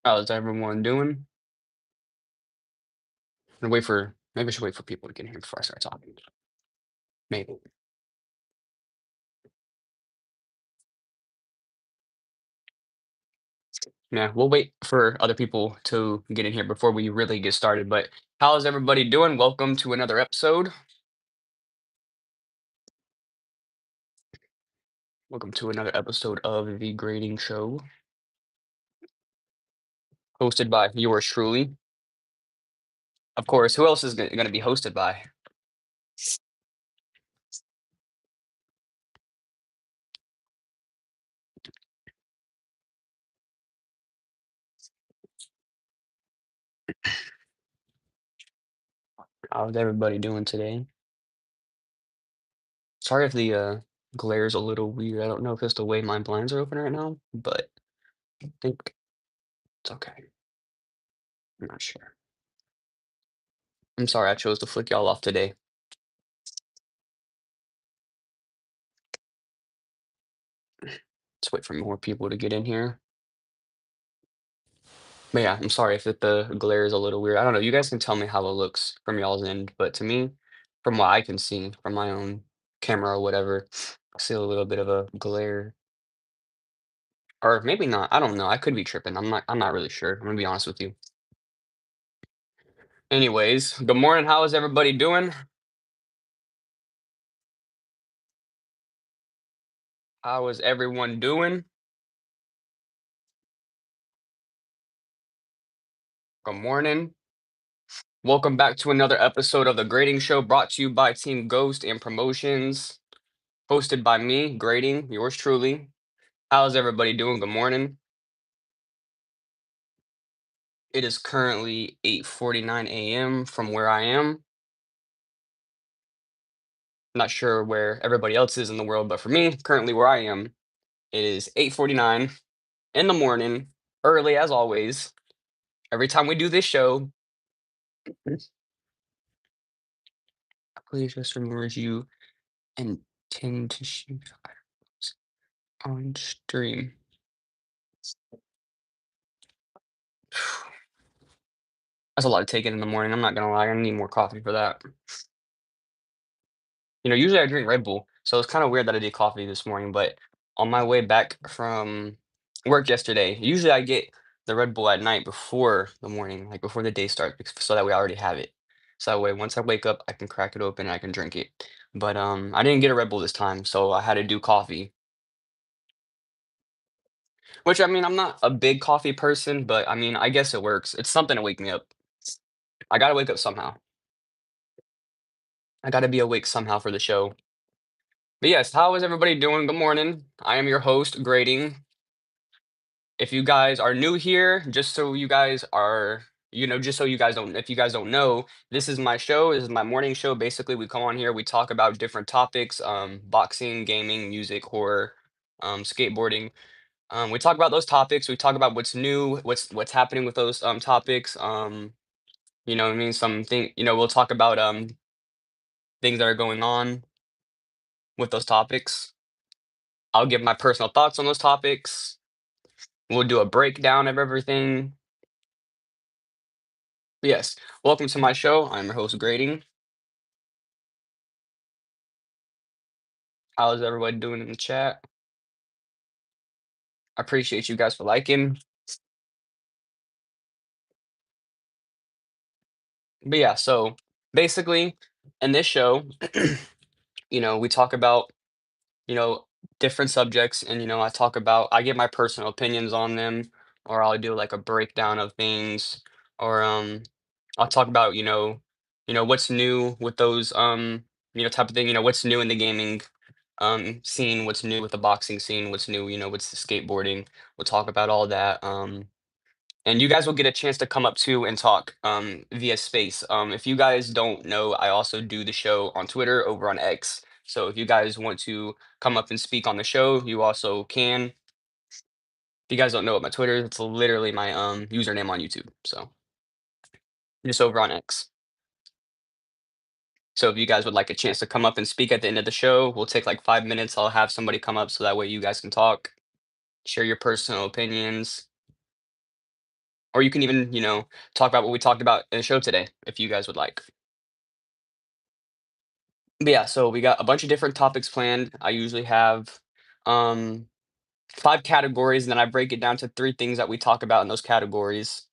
How's everyone doing? And wait for maybe I should wait for people to get here before I start talking. Maybe. Yeah, we'll wait for other people to get in here before we really get started. But how's everybody doing? Welcome to another episode. Welcome to another episode of the Grading Show, hosted by yours truly. Of course, who else is going to be hosted by? How's everybody doing today? Sorry if the glare's a little weird. I don't know if it's the way my blinds are open right now, but I think it's okay. I'm not sure. I'm sorry I chose to flick y'all off today. Let's wait for more people to get in here. But yeah, I'm sorry if the glare is a little weird. I don't know. You guys can tell me how it looks from y'all's end, but to me, from what I can see from my own camera or whatever, I see a little bit of a glare. Or maybe not. I don't know. I could be tripping. I'm not really sure. I'm gonna be honest with you. Anyways, good morning. How is everybody doing? How is everyone doing? Good morning. Welcome back to another episode of the Grading Show brought to you by Team Ghost and Promotions, hosted by me, Grading, yours truly. How's everybody doing? Good morning. It is currently 8:49 a.m. from where I am. Not sure where everybody else is in the world, but for me, currently where I am, it is 8:49 in the morning, early as always. Every time we do this show, please just remembers you and tend to shoot fireworks on stream. That's a lot to take in the morning. I'm not gonna lie. I need more coffee for that. Usually I drink Red Bull, so it's kind of weird that I did coffee this morning. But on my way back from work yesterday, usually I get the Red Bull at night before the morning, like before the day starts, so that way I already have it. So that way, once I wake up, I can crack it open and I can drink it. But I didn't get a Red Bull this time, so I had to do coffee. Which I mean, I'm not a big coffee person, but I mean, I guess it works. It's something to wake me up. I gotta wake up somehow. I gotta be awake somehow for the show. But yes, how is everybody doing? Good morning. I am your host, Grading. If you guys are new here, just so you guys are, just so you guys don't, if you guys don't know, this is my show. This is my morning show. Basically, we come on here, we talk about different topics, boxing, gaming, music, horror, skateboarding. We talk about those topics. We talk about what's new, what's happening with those topics. What I mean, something, we'll talk about things that are going on with those topics. I'll give my personal thoughts on those topics. We'll do a breakdown of everything. Yes, welcome to my show. I'm your host, Grading. How's everybody doing in the chat? I appreciate you guys for liking. But yeah, so basically, in this show, we talk about, you know, different subjects, and I give my personal opinions on them, or I'll do like a breakdown of things, or I'll talk about, what's new with those type of thing, what's new in the gaming scene, what's new with the boxing scene, what's new, what's the skateboarding. We'll talk about all that. And you guys will get a chance to come up too and talk via space. If you guys don't know, I also do the show on Twitter over on X. So if you guys want to come up and speak on the show, you also can. If you guys don't know what my Twitter is, it's literally my username on YouTube. So just over on X. So if you guys would like a chance to come up and speak at the end of the show, we'll take like 5 minutes. I'll have somebody come up so that way you guys can talk, share your personal opinions. or you can even, talk about what we talked about in the show today, if you guys would like. But yeah, so we got a bunch of different topics planned. I usually have um 5 categories, and then I break it down to 3 things that we talk about in those categories.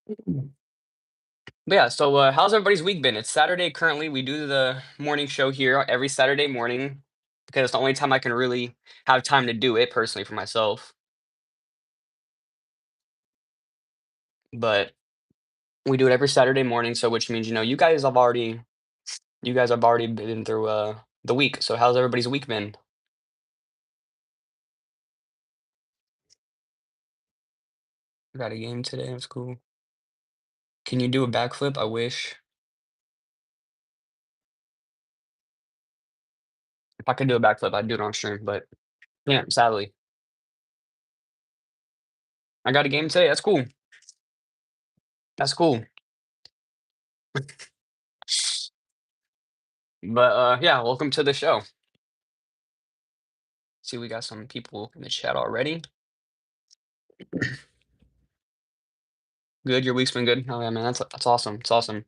But yeah, so how's everybody's week been? It's Saturday currently. We do the morning show here every Saturday morning because it's the only time I can really have time to do it personally for myself. But we do it every Saturday morning, so which means, you guys have already been through the week. So how's everybody's week been? Got a game today. That's cool. Can you do a backflip? I wish. If I could do a backflip, I'd do it on stream, but yeah, sadly. I got a game today. That's cool. That's cool. But yeah, welcome to the show. See, we got some people in the chat already. Good, your week's been good. Oh yeah, man, that's awesome. It's awesome.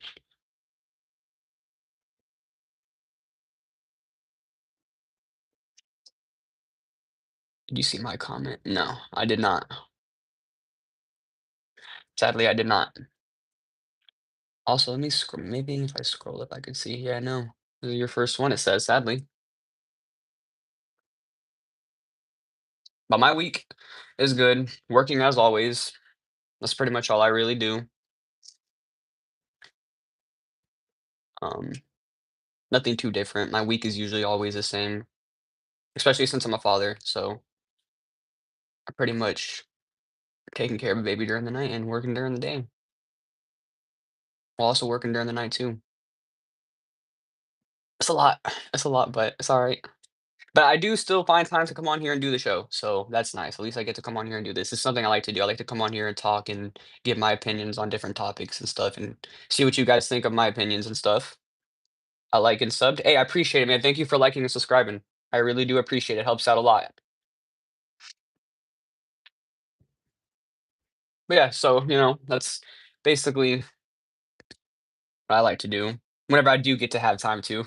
Did you see my comment? No, I did not. Sadly, I did not. Also, let me scroll. Maybe if I scroll up, I could see. Yeah, no. This is your first one, it says, sadly. But my week is good. Working as always. That's pretty much all I really do. Um, Nothing too different. My week is usually always the same, especially since I'm a father. So I pretty much taking care of a baby during the night and working during the day. While also working during the night too. It's a lot. It's a lot, but it's all right. But I do still find time to come on here and do the show, so that's nice. At least I get to come on here and do this. It's something I like to do. I like to come on here and talk and give my opinions on different topics and stuff and see what you guys think of my opinions and stuff. I like and subbed. Hey, I appreciate it, man. Thank you for liking and subscribing. I really do appreciate it. Helps out a lot. But yeah, so, that's basically what I like to do whenever I do get to have time to.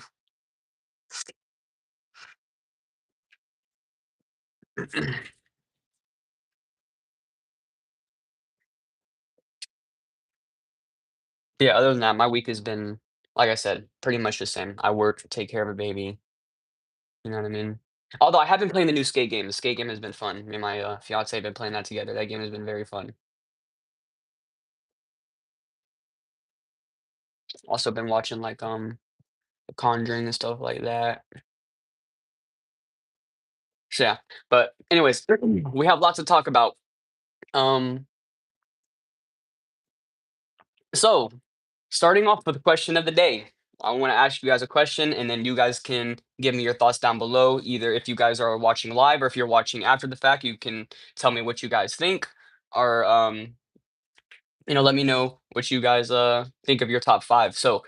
Yeah, other than that, my week has been, like I said, pretty much the same. I work, take care of a baby, you know what I mean? Although I have been playing the new skate game. The skate game has been fun. Me and my, fiancé have been playing that together. That game has been very fun. Also been watching, like, The Conjuring and stuff like that. So, yeah. But anyways, we have lots to talk about. Um, so starting off with the question of the day. I wanna ask you guys a question, and then you guys can give me your thoughts down below. Either if you guys are watching live or if you're watching after the fact, you can tell me what you guys think, or, let me know what you guys think of your top 5. So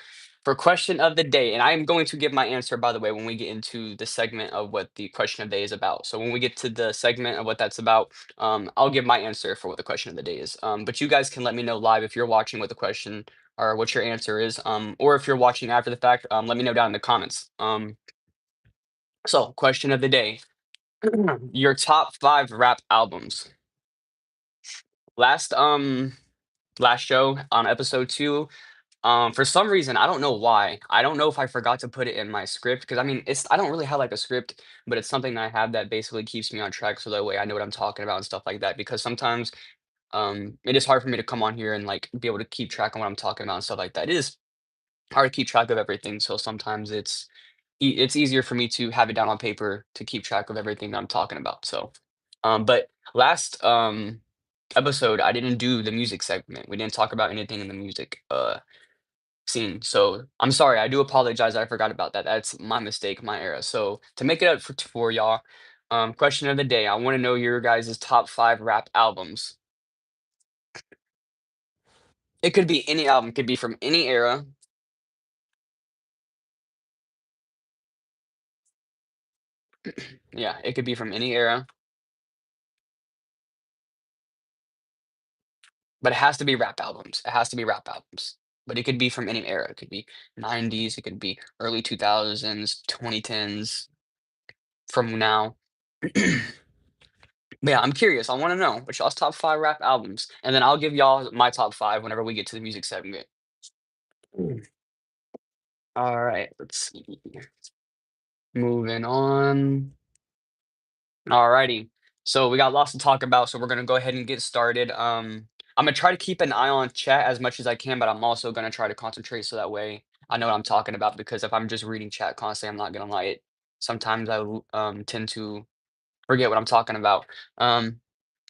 for question of the day, and I am going to give my answer, by the way, when we get into the segment of what the question of the day is about. So when we get to the segment of what that's about, I'll give my answer for what the question of the day is. But you guys can let me know live if you're watching what the question or what your answer is, or if you're watching after the fact, let me know down in the comments. So question of the day: your top 5 rap albums. Last last show on episode 2. For some reason, I don't know why. I don't know if I forgot to put it in my script because I mean, I don't really have like a script, but it's something that I have that basically keeps me on track so that way I know what I'm talking about and stuff like that. Because sometimes it is hard for me to come on here and like be able to keep track on what I'm talking about and stuff like that. It is hard to keep track of everything. So sometimes it's easier for me to have it down on paper to keep track of everything that I'm talking about. So but last episode I didn't do the music segment. We didn't talk about anything in the music scene. So I'm sorry. I do apologize. I forgot about that. That's my mistake, my error. So to make it up for y'all, question of the day. I want to know your guys' top 5 rap albums. It could be any album. Could be from any era. Yeah, it could be from any era. but it has to be rap albums. It has to be rap albums. But it could be from any era. It could be 90s, it could be early 2000s, 2010s, from now. But yeah, I'm curious. I want to know what's y'all's top five rap albums, and then I'll give y'all my top five whenever we get to the music segment. Mm. All right, let's see. Moving on. All righty. So we got lots to talk about, so we're gonna go ahead and get started. I'm gonna try to keep an eye on chat as much as I can, but I'm also gonna try to concentrate so that way I know what I'm talking about. Because if I'm just reading chat constantly, I'm not gonna lie. It sometimes tend to forget what I'm talking about. Um,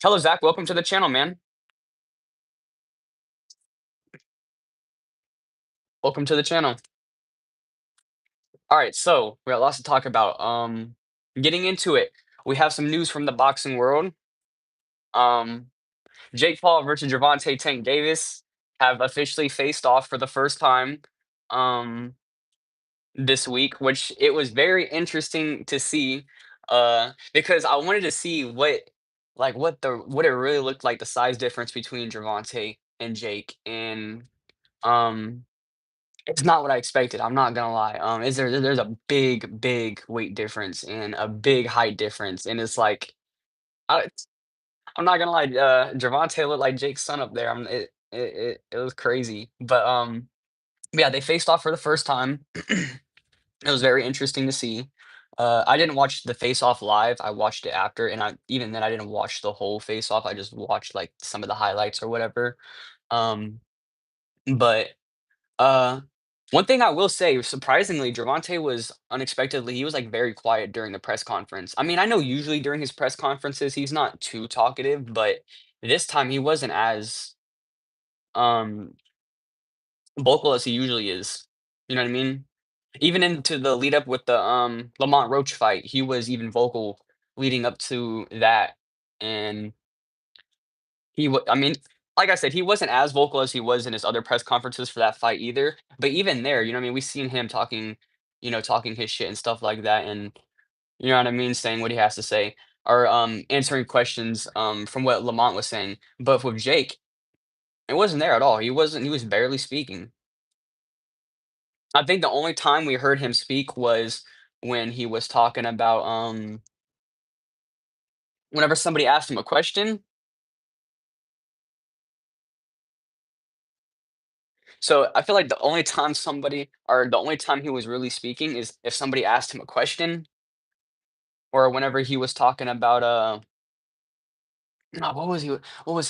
Hello Zach, welcome to the channel, man. Welcome to the channel. All right, so we got lots to talk about. Getting into it, we have some news from the boxing world. Um, Jake Paul versus Gervonta Tank Davis have officially faced off for the first time um, this week, which it was very interesting to see because I wanted to see what it really looked like, the size difference between Gervonta and Jake, and um, it's not what I expected. I'm not gonna lie. Is there's a big weight difference and a big height difference, and it's like I, I'm not gonna lie. Gervonta looked like Jake's son up there. It was crazy, but yeah, they faced off for the first time. It was very interesting to see. I didn't watch the face off live. I watched it after, and I even then I didn't watch the whole face off. I just watched like some of the highlights or whatever. Um, but Uh, One thing I will say, surprisingly, Gervonta was unexpectedly, he was like very quiet during the press conference. I mean, I know usually during his press conferences he's not too talkative, but this time he wasn't as um vocal as he usually is. You know what I mean? Even into the lead up with the Lamont Roach fight, he was even vocal leading up to that. And I mean, like I said, he wasn't as vocal as he was in his other press conferences for that fight either. But even there, you know what I mean? We've seen him talking, talking his shit and stuff like that, and you know what I mean, saying what he has to say or answering questions from what Lamont was saying. But with Jake, it wasn't there at all. He was barely speaking. I think the only time we heard him speak was when he was talking about whenever somebody asked him a question. So I feel like the only time he was really speaking is if somebody asked him a question or whenever he was talking about no, what was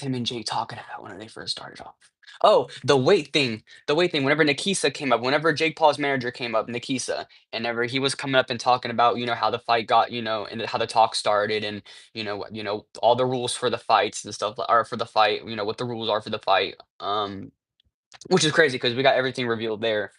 him and Jake talking about when they first started off? Oh, the weight thing. Whenever Nikisa came up, whenever Jake Paul's manager came up, Nikisa, and whenever he was coming up and talking about, how the fight got, and how the talk started, and all the rules for the fights and stuff, are for the fight, what the rules are for the fight. Which is crazy because we got everything revealed there.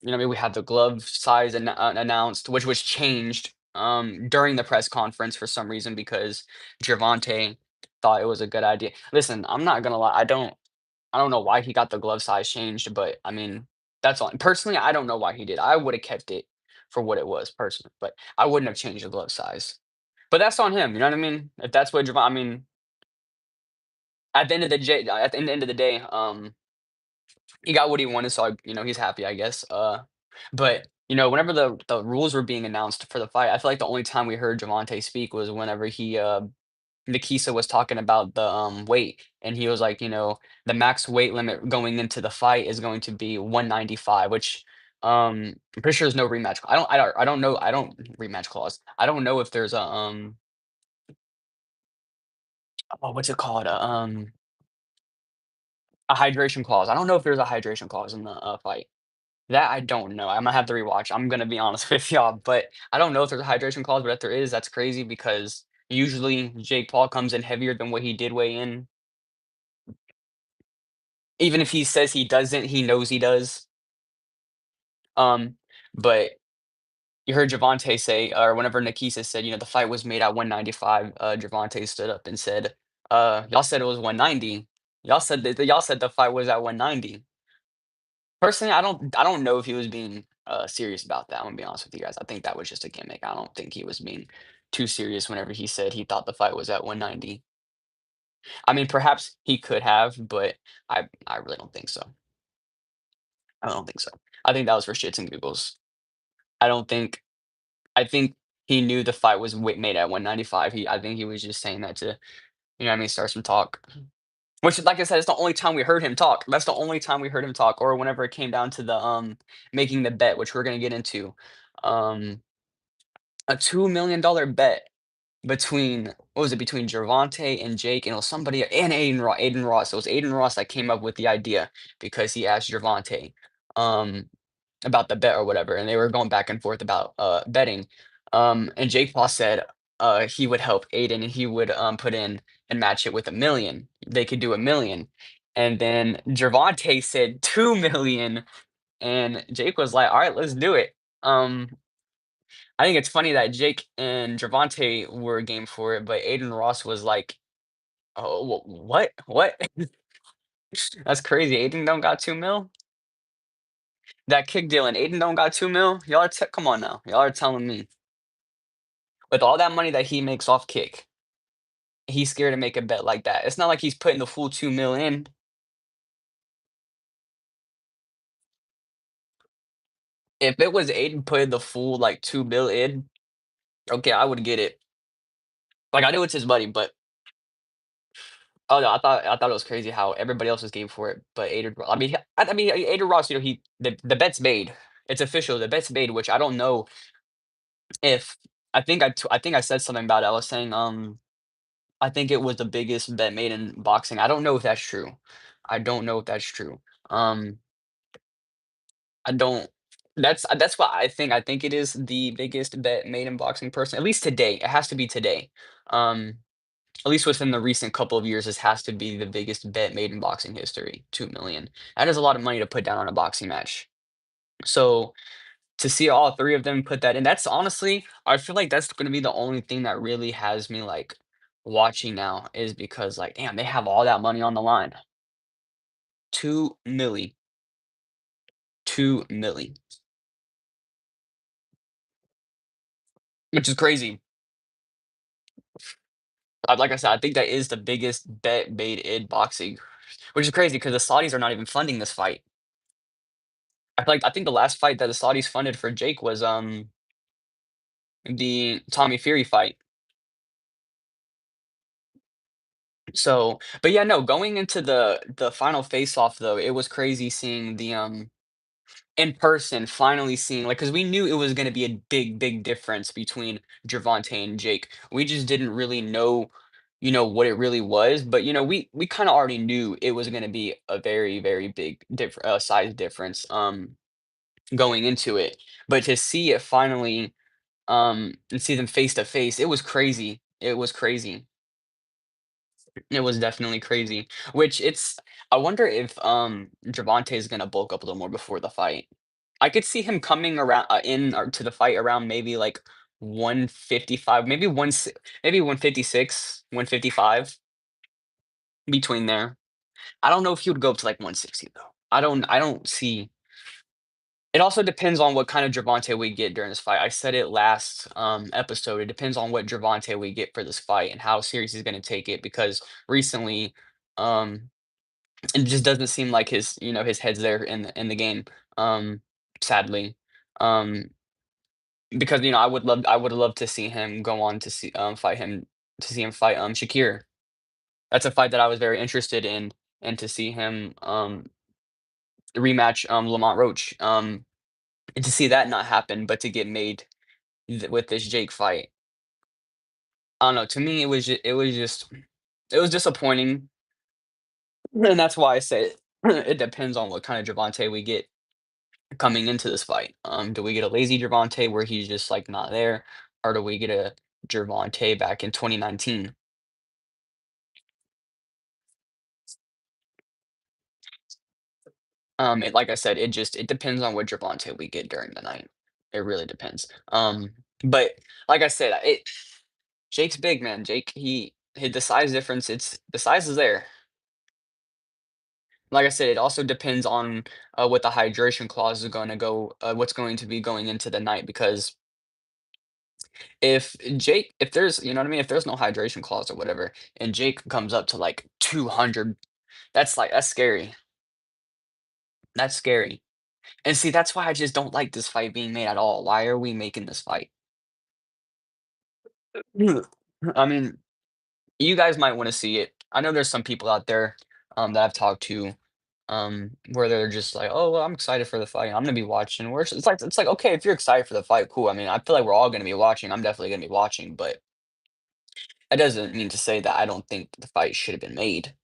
I mean, we had the glove size announced, which was changed during the press conference for some reason because Gervonta thought it was a good idea. Listen, I'm not gonna lie, I don't know why he got the glove size changed, but I mean, that's on personally, I don't know why he did. I would have kept it for what it was personally, but I wouldn't have changed the glove size. But that's on him, you know what I mean? If that's what Gervonta, I mean, at the end of the day, he got what he wanted, so he's happy, I guess. But whenever the rules were being announced for the fight, I feel like the only time we heard Javante speak was whenever Nikisa was talking about the weight, and he was like, the max weight limit going into the fight is going to be 195, which I'm pretty sure there's no rematch. I don't know. I don't rematch clause. I don't know if there's oh, what's it called? A hydration clause. I don't know if there's a hydration clause in the fight. That I don't know. Imma have to rewatch. I'm gonna be honest with y'all, but I don't know if there's a hydration clause, but if there is, that's crazy because usually Jake Paul comes in heavier than what he did weigh in. Even if he says he doesn't, he knows he does. Um, but you heard Gervonta say, or whenever Nikisa said, the fight was made at 195, Gervonta stood up and said, "Y'all said it was 190. Y'all said the fight was at 190." Personally, I don't know if he was being, serious about that, I'm gonna be honest with you guys. I think that was just a gimmick. I don't think he was being too serious whenever he said he thought the fight was at 190. I mean, perhaps he could have, but I really don't think so. I don't think so. I think that was for shits and giggles. I don't think I think he knew the fight was made at 195. I think he was just saying that to, you know what I mean, start some talk. Which, like I said, it's the only time we heard him talk. That's the only time we heard him talk, or whenever it came down to the making the bet, which we're gonna get into. Um, a $2 million bet between what was it, between Gervonta and Jake, and it was somebody and Aiden Ross. So it was Aiden Ross that came up with the idea because he asked Gervonta about the bet or whatever, and they were going back and forth about betting. And Jake Paul said he would help Aiden and he would put in and match it with 1 million. They could do 1 million. And then Gervonta said 2 million, and Jake was like, "All right, let's do it." Um, I think it's funny that Jake and Gervonta were game for it, but Aiden Ross was like, "Oh, what? What? That's crazy. Aiden don't got 2 mil. That kick deal and Aiden don't got 2 mil. Y'all are come on now. Y'all are telling me with all that money that he makes off kick, he's scared to make a bet like that. It's not like he's putting the full 2 mil in. If it was Aiden putting the full like 2 mil in, okay, I would get it. Like I knew it's his money, but oh no, I thought it was crazy how everybody else was game for it, but Aiden. I mean, I mean, Aiden Ross. You know, the bet's made. It's official. The bet's made, which I don't know if I think I said something about it. I was saying I think it was the biggest bet made in boxing. I don't know if that's true. I don't know if that's true. Um, I don't. That's what I think. I think it is the biggest bet made in boxing person, at least today. It has to be today. Um, at least within the recent couple of years, this has to be the biggest bet made in boxing history. 2 million. That is a lot of money to put down on a boxing match. So to see all three of them put that in, that's honestly, I feel like that's going to be the only thing that really has me like watching now is because like, damn, they have all that money on the line. 2 milli, 2 milli, which is crazy. Like I said, I think that is the biggest bet made in boxing, which is crazy because the Saudis are not even funding this fight. I think the last fight that the Saudis funded for Jake was the Tommy Fury fight. So, but yeah, no, going into the final face off though, it was crazy seeing the in person, finally seeing like because we knew it was going to be a big difference between Gervonta and Jake. We just didn't really know, you know, what it really was. But you know, we kind of already knew it was going to be a very big size difference going into it. But to see it finally and see them face to face, it was crazy. It was crazy. It was definitely crazy. Which it's I wonder if Gervonta is gonna bulk up a little more before the fight. I could see him coming around in or to the fight around maybe like 155, maybe maybe 156, 155 between there. I don't know if he would go up to like 160 though. I don't see. It also depends on what kind of Gervonta we get during this fight. I said it last episode. It depends on what Gervonta we get for this fight and how serious he's going to take it because recently um it just doesn't seem like his, you know, his head's there in the game. Um, sadly, um, because you know I would love to see him go on to see fight him to see him fight Shakir. That's a fight that I was very interested in, and to see him rematch Lamont Roach. And to see that not happen, but to get made with this Jake fight. I don't know. To me, it was disappointing, and that's why I say it depends on what kind of Javante we get coming into this fight. Do we get a lazy Gervonta where he's just like not there, or do we get a Gervonta back in 2019? Like I said, it depends on what Gervonta we get during the night. It really depends. But like I said, Jake's big man. Jake, the size difference. It's the size is there. Like I said, it also depends on what the hydration clause is going to go. What's going to be going into the night because if there's, you know what I mean? If there's no hydration clause or whatever, and Jake comes up to like 200, that's scary. That's scary. And see, that's why I just don't like this fight being made at all. Why are we making this fight? I mean, you guys might want to see it. I know there's some people out there that I've talked to where they're just like, "Oh, well, I'm excited for the fight. I'm gonna be watching." Where it's like okay, if you're excited for the fight, cool. I mean, I feel like we're all gonna be watching. I'm definitely gonna be watching, but that doesn't mean to say that I don't think the fight should have been made,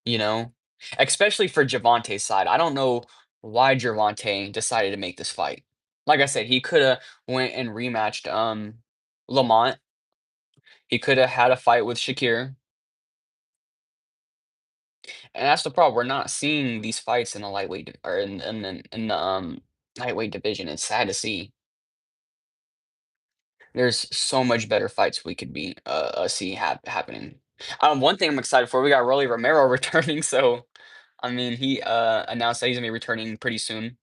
you know? Especially for Javante's side. I don't know why Javante decided to make this fight. Like I said, he could have went and rematched Lamont. He could have had a fight with Shakir. And that's the problem. We're not seeing these fights in the lightweight or in the lightweight division. It's sad to see. There's so much better fights we could be see happening. One thing I'm excited for, we got Rolly Romero returning. So I mean, he announced that he's gonna be returning pretty soon.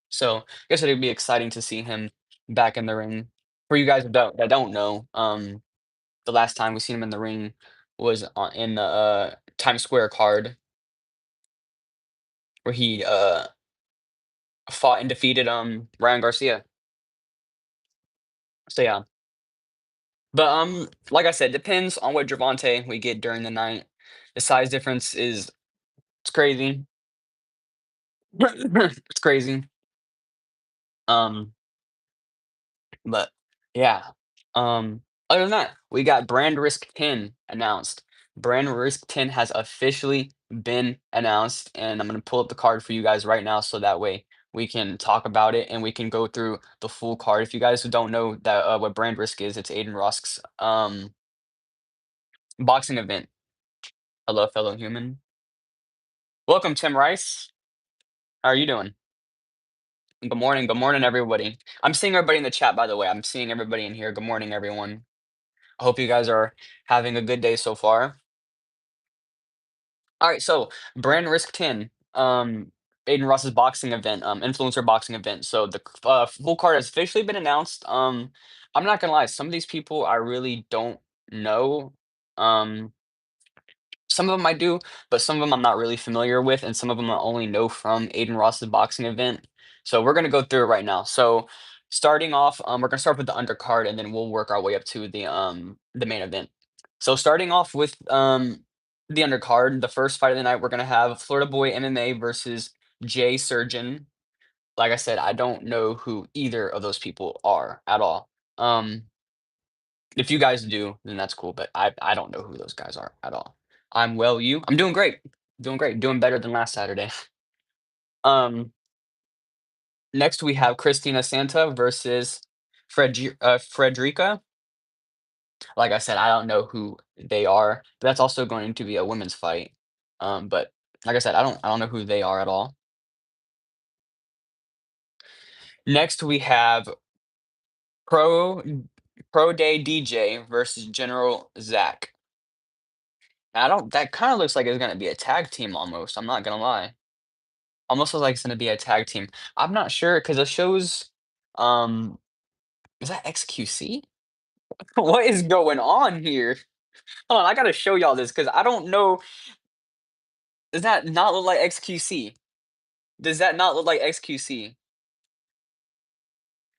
So I guess it'd be exciting to see him back in the ring. For you guys that don't know, the last time we seen him in the ring was in the Times Square card where he fought and defeated Ryan Garcia. So yeah. But like I said, depends on what Gervonta we get during the night. The size difference is it's crazy. It's crazy. Um, but yeah. Other than that, we got Brand Risk 10 announced. Brand Risk 10 has officially been announced, and I'm gonna pull up the card for you guys right now so that way we can talk about it and we can go through the full card. If you guys who don't know that what Brand Risk is, it's Aiden Rusk's boxing event. Hello, fellow human. Welcome, Tim Rice. How are you doing? Good morning, everybody. I'm seeing everybody in the chat, by the way. I'm seeing everybody in here. Good morning, everyone. I hope you guys are having a good day so far. All right, so Brand Risk 10, Aiden Ross's boxing event, influencer boxing event. So the full card has officially been announced. I'm not gonna lie, some of these people I really don't know. Um, Some of them I do, but some of them I'm not really familiar with, and some of them I only know from Aiden Ross's boxing event. So we're gonna go through it right now. So starting off, we're gonna start with the undercard, and then we'll work our way up to the main event. So starting off with the undercard, the first fight of the night, we're gonna have Florida Boy MMA versus Jay Surgeon. Like I said, I don't know who either of those people are at all. If you guys do, then that's cool, but I don't know who those guys are at all. I'm well, you? I'm doing great. Doing great. Doing better than last Saturday. Um, Next we have Christina Santa versus Frederica. Like I said, I don't know who they are, but that's also going to be a women's fight. But like I said, I don't know who they are at all. Next we have Pro Pro Day DJ versus General Zach. I don't that kind of looks like it's gonna be a tag team almost. I'm not gonna lie. Almost looks like it's gonna be a tag team. I'm not sure because it shows, um, is that XQC? What is going on here? Hold on, I gotta show y'all this because I don't know. Does that not look like XQC? Does that not look like XQC?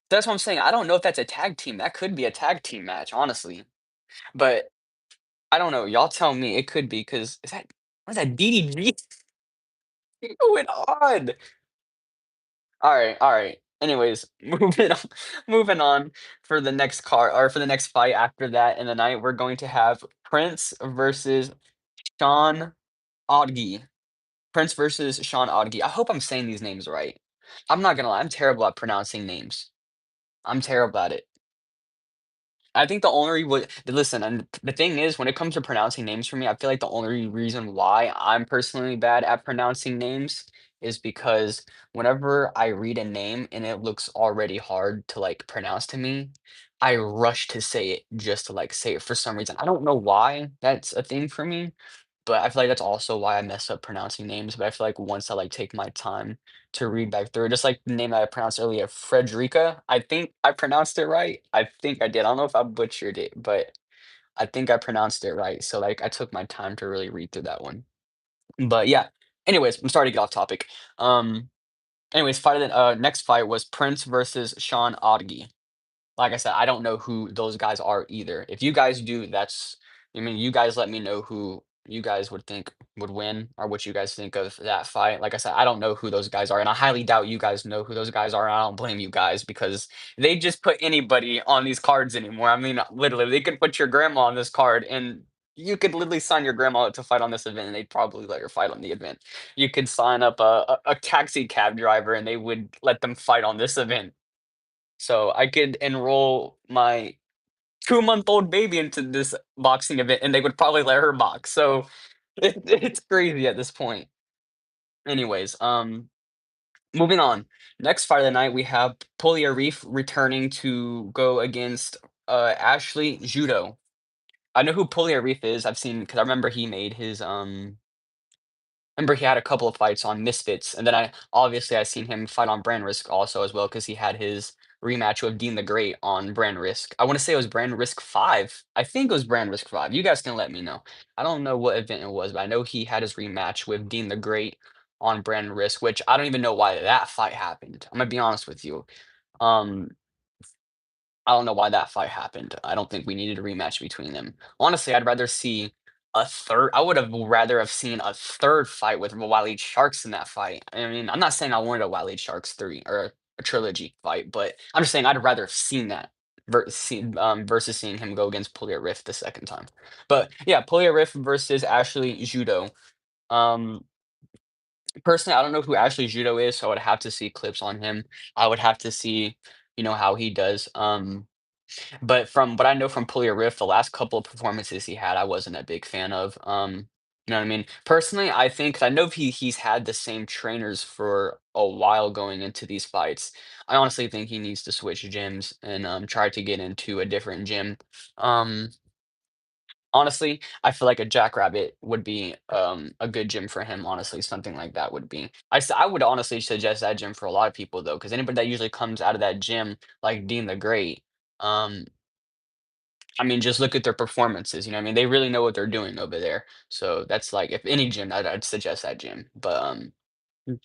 That's what I'm saying. I don't know if that's a tag team. That could be a tag team match, honestly. But I don't know. Y'all tell me. It could be because is that what is that DDG going on? All right. Anyways, moving on for the next car or for the next fight after that in the night, we're going to have Prince versus Sean Odgie. Prince versus Sean Odgie. I hope I'm saying these names right. I'm not gonna lie, I'm terrible at pronouncing names. I'm terrible at it. I think the only listen, and the thing is, when it comes to pronouncing names for me, I feel like the only reason why I'm personally bad at pronouncing names is because whenever I read a name and it looks already hard to like pronounce to me, I rush to say it just to like say it for some reason. I don't know why that's a thing for me, but I feel like that's also why I mess up pronouncing names, but I feel like once I, like, take my time to read back through it, just like the name that I pronounced earlier, Frederica, I think I pronounced it right. I think I did. I don't know if I butchered it, but I think I pronounced it right, so, like, I took my time to really read through that one. But yeah, anyways, I'm sorry to get off topic. Um, anyways, next fight was Prince versus Sean Odgie. Like I said, I don't know who those guys are either. If you guys do, I mean, you guys let me know who you guys would think would win or what you guys think of that fight. Like I said, I don't know who those guys are, and I highly doubt you guys know who those guys are. And I don't blame you guys because they just put anybody on these cards anymore. I mean, literally, they could put your grandma on this card, and you could literally sign your grandma to fight on this event, and they'd probably let her fight on the event. You could sign up a taxi cab driver, and they would let them fight on this event. So I could enroll my 2-month-old baby into this boxing event, and they would probably let her box. So it's crazy at this point. Anyways, moving on. Next fight of the night, we have Polia Reef returning to go against Ashley Judo. I know who Polia Reef is. I've seen because I remember he made his remember he had a couple of fights on Misfits, and then I seen him fight on Brand Risk also as well because he had his rematch with Dean the Great on Brand Risk. I want to say it was Brand Risk 5. I think it was Brand Risk 5. You guys can let me know. I don't know what event it was, but I know he had his rematch with Dean the Great on Brand Risk, which I don't even know why that fight happened. I'm gonna be honest with you. Um, I don't know why that fight happened. I don't think we needed a rematch between them. Honestly, I'd rather see a third. I would have rather have seen a third fight with Wily Sharks in that fight. I mean, I'm not saying I wanted a Wily Sharks 3 or a trilogy fight, but I'm just saying I'd rather have seen that versus seeing him go against Pulia Rift the second time. But yeah, Pulia Rift versus Ashley Judo. Um, Personally, I don't know who Ashley Judo is, so I would have to see clips on him. I would have to see, how he does. But from what I know from Pulley Riff, the last couple of performances he had, I wasn't a big fan of. You know what I mean? Personally, I think I know he's had the same trainers for a while going into these fights. I honestly think he needs to switch gyms and try to get into a different gym. Um, Honestly, I feel like a Jackrabbit would be a good gym for him. Honestly, something like that would be. I would honestly suggest that gym for a lot of people though, because anybody that usually comes out of that gym, like Dean the Great. Um, I mean, just look at their performances, you know what I mean? They really know what they're doing over there. So that's like if any gym, I'd suggest that gym. But n-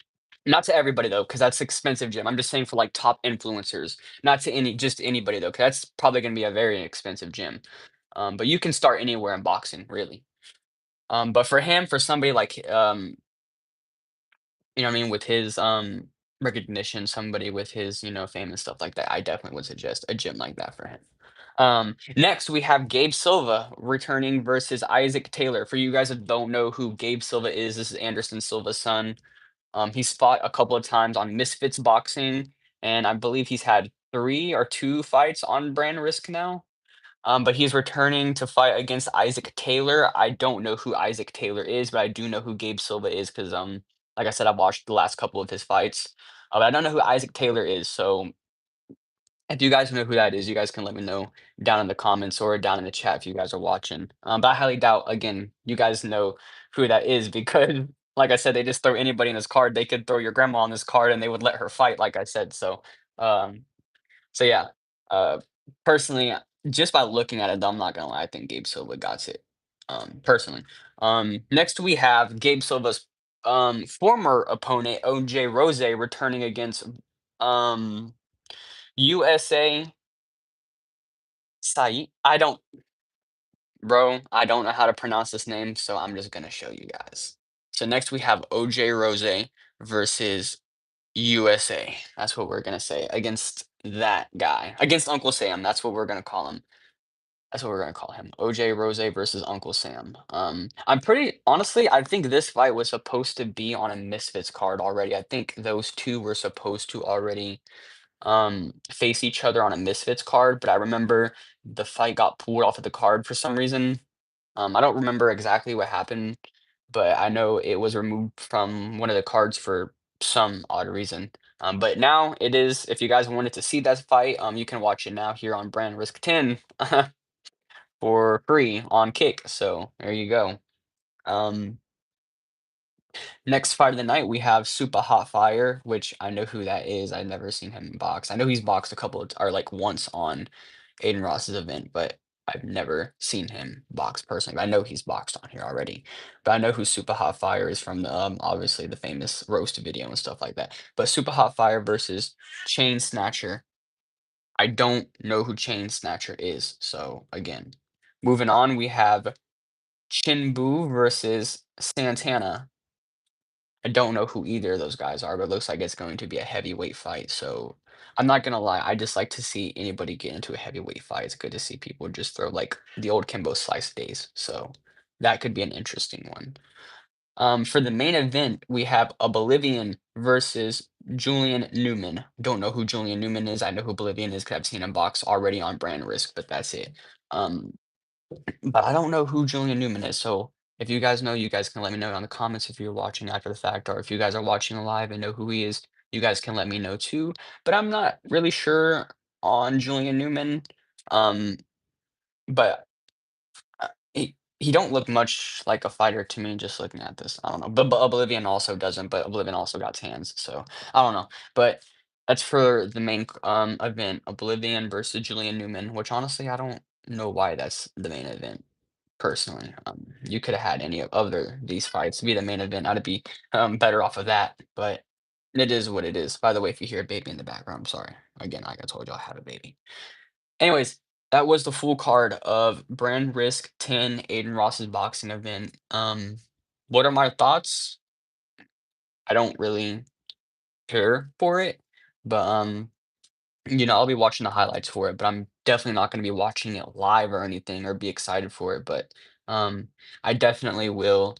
not to everybody though, because that's expensive gym. I'm just saying for like top influencers, not to just anybody though, because that's probably gonna be a very expensive gym. But you can start anywhere in boxing, really. But for him, for somebody like you know what I mean, with his recognition, somebody with his, fame and stuff like that, I definitely would suggest a gym like that for him. Next we have Gabe Silva returning versus Isaac Taylor. For you guys that don't know who Gabe Silva is, this is Anderson Silva's son. He's fought a couple of times on Misfits Boxing, and I believe he's had 3 or 2 fights on Brand Risk now. But he's returning to fight against Isaac Taylor. I don't know who Isaac Taylor is, but I do know who Gabe Silva is because, like I said, I've watched the last couple of his fights. But I don't know who Isaac Taylor is. So if you guys know who that is, you guys can let me know down in the comments or down in the chat if you guys are watching. But I highly doubt, again, you guys know who that is because, like I said, they just throw anybody in this card. They could throw your grandma on this card and they would let her fight, like I said. Um, so yeah, uh, personally, just by looking at it, though, I'm not gonna lie, I think Gabe Silva got it. Personally. Next we have Gabe Silva's former opponent OJ Rose returning against um USA Sai. I don't know how to pronounce this name, so I'm just gonna show you guys. So next we have OJ Rose versus USA. That's what we're gonna say against that guy. Against Uncle Sam. That's what we're gonna call him. That's what we're gonna call him. OJ Rose versus Uncle Sam. I'm pretty honestly, I think this fight was supposed to be on a Misfits card already. I think those two were supposed to already face each other on a Misfits card, but I remember the fight got pulled off of the card for some reason. I don't remember exactly what happened, but I know it was removed from one of the cards for some odd reason. But now it is, if you guys wanted to see that fight, you can watch it now here on Brand Risk 10 for free on Kick. So there you go. Um, Next fight of the night, we have Super Hot Fire, which I know who that is. I've never seen him box. I know he's boxed a couple of or like once on Aiden Ross's event, but I've never seen him box personally. But I know he's boxed on here already. But I know who Super Hot Fire is from the obviously the famous roast video and stuff like that. But Super Hot Fire versus Chain Snatcher. I don't know who Chain Snatcher is. So again, moving on, we have Chinbu versus Santana. I don't know who either of those guys are, but it looks like it's going to be a heavyweight fight. So I'm not gonna lie, I just like to see anybody get into a heavyweight fight. It's good to see people just throw like the old Kimbo Slice days. So that could be an interesting one. For the main event, we have a Bolivian versus Julian Newman. Don't know who Julian Newman is. I know who Bolivian is because I've seen him box already on Brand Risk, but that's it. Um, but I don't know who Julian Newman is, so if you guys know, you guys can let me know in the comments if you're watching after the fact, or if you guys are watching live and know who he is, you guys can let me know too. But I'm not really sure on Julian Newman. Um, but he don't look much like a fighter to me just looking at this. I don't know. But Oblivion also doesn't, but Oblivion also got hands, so I don't know. But that's for the main event, Oblivion versus Julian Newman, which honestly I don't know why that's the main event. Personally, you could have had any of other these fights be the main event. I'd be better off of that, but it is what it is. By the way, if you hear a baby in the background, I'm sorry. Again, like I told you, I have a baby. Anyways, that was the full card of Brand Risk 10 Aiden Ross's boxing event. What are my thoughts? I don't really care for it, but I'll be watching the highlights for it, but I'm definitely not gonna be watching it live or anything or be excited for it, but, um, I definitely will,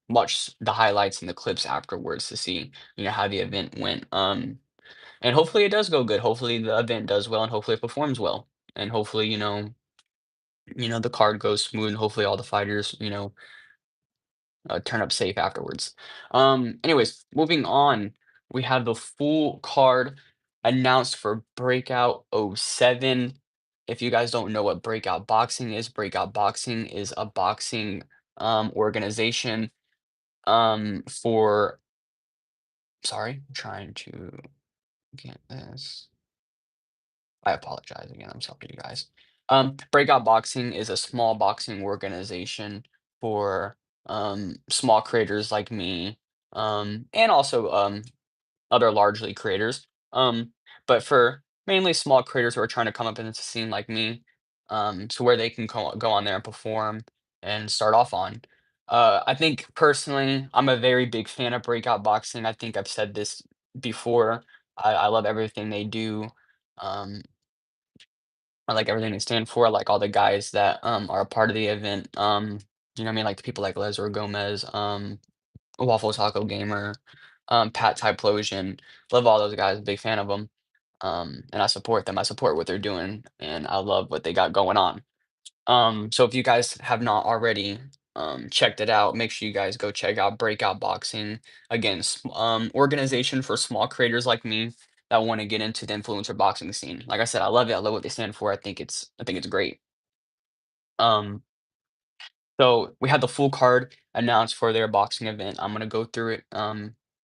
watch the highlights and the clips afterwards to see, how the event went, and hopefully it does go good. Hopefully the event does well, and hopefully it performs well, and hopefully, the card goes smooth, and hopefully all the fighters, turn up safe afterwards. Anyways, moving on, we have the full card announced for Breakout '07. If you guys don't know what Breakout Boxing is a boxing organization for sorry, I'm trying to get this. I apologize again. I'm sorry, you guys. Breakout Boxing is a small boxing organization for small creators like me, and also other largely creators. But for mainly small creators who are trying to come up into the scene like me, to where they can go on there and perform and start off on. I think personally, I'm a very big fan of Breakout Boxing. I think I've said this before. I love everything they do. Um, I like everything they stand for. I like all the guys that are a part of the event. You know what I mean? Like the people like Lesor Gomez, Waffle Taco Gamer, Pat Typlosion. Love all those guys, big fan of them. And I support them. I support what they're doing, and I love what they got going on. So if you guys have not already checked it out, make sure you guys go check out Breakout Boxing. Again, organization for small creators like me that want to get into the influencer boxing scene. Like I said, I love it. I love what they stand for. I think it's great. Um, so we had the full card announced for their boxing event. I'm gonna go through it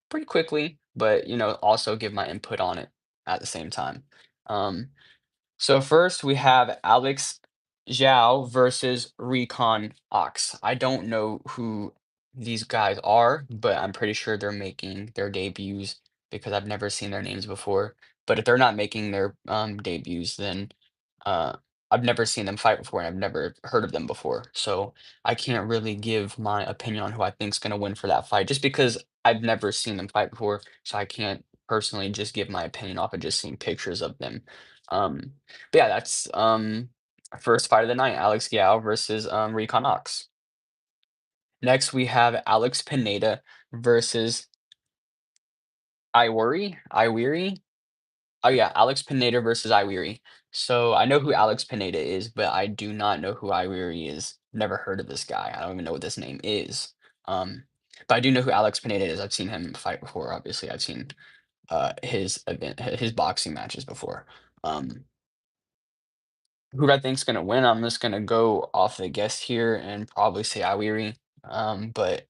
pretty quickly, but also give my input on it at the same time. Um, so first we have Alex Zhao versus Recon Ox. I don't know who these guys are, but I'm pretty sure they're making their debuts because I've never seen their names before. But if they're not making their debuts, then uh, I've never seen them fight before and I've never heard of them before. So I can't really give my opinion on who I think's gonna win for that fight just because I've never seen them fight before. So I can't personally just give my opinion off of just seeing pictures of them. Um, but yeah, that's first fight of the night, Alex Yao versus Recon Ox. Next, we have Alex Pineda versus Iwiri. Oh yeah, Alex Pineda versus Iwiri. So I know who Alex Pineda is, but I do not know who Iwiri is. Never heard of this guy. I don't even know what this name is. Um, but I do know who Alex Pineda is. I've seen him fight before. Obviously, I've seen his boxing matches before. Um, who I think's gonna win? I'm just gonna go off the guess here and probably say Iwiri. But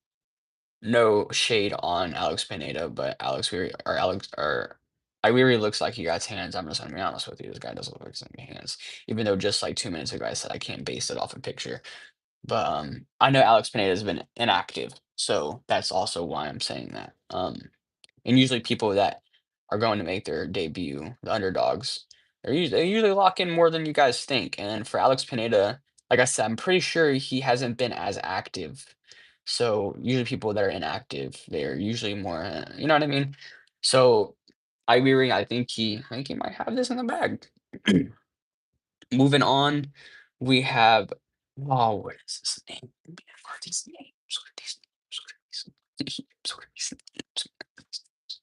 no shade on Alex Pineda, but Iweary looks like he got hands. I'm just gonna be honest with you. This guy doesn't look like some hands. Even though just like 2 minutes ago I said I can't base it off a picture. But I know Alex Pineda has been inactive, so that's also why I'm saying that. And usually people that are going to make their debut, the underdogs, they usually lock in more than you guys think. And for Alex Pineda, like I said, I'm pretty sure he hasn't been as active. So usually people that are inactive, they're usually more, you know what I mean? So I think he might have this in the bag. Moving on, we have what is his name? What are these names? What are these names? What are these names? What are these names?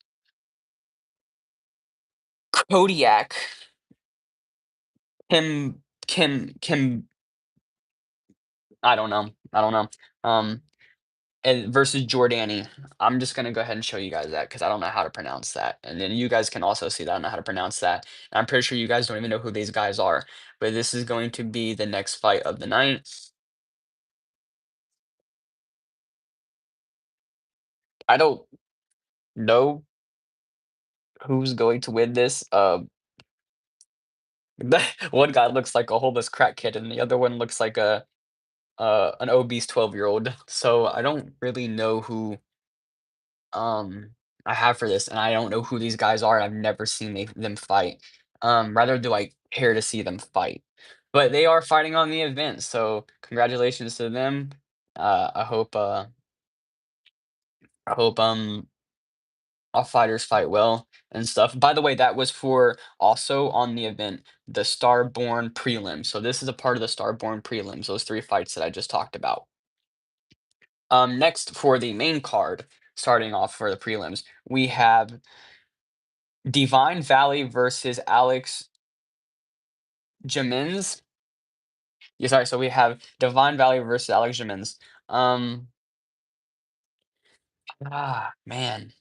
Kodiak, Kim, I don't know. I don't know. Um, and versus Jordani. I'm just gonna go ahead and show you guys that because I don't know how to pronounce that. And then you guys can also see that I don't know how to pronounce that. And I'm pretty sure you guys don't even know who these guys are. But this is going to be the next fight of the night. I don't know who's going to win this. One guy looks like a homeless crack kid, and the other one looks like a an obese 12-year-old. So I don't really know who um I have for this, and I don't know who these guys are. I've never seen them fight. Rather do I care to see them fight. But they are fighting on the event, so congratulations to them. I hope I hope all fighters fight well and stuff. By the way, that was for also on the event, the Starborn prelim. So this is a part of the Starborn prelims, those 3 fights that I just talked about. Next for the main card, starting off for the prelims, we have Divine Valley versus Alex Jamins. Yeah, sorry, so we have Divine Valley versus Alex Jamins. Um, man,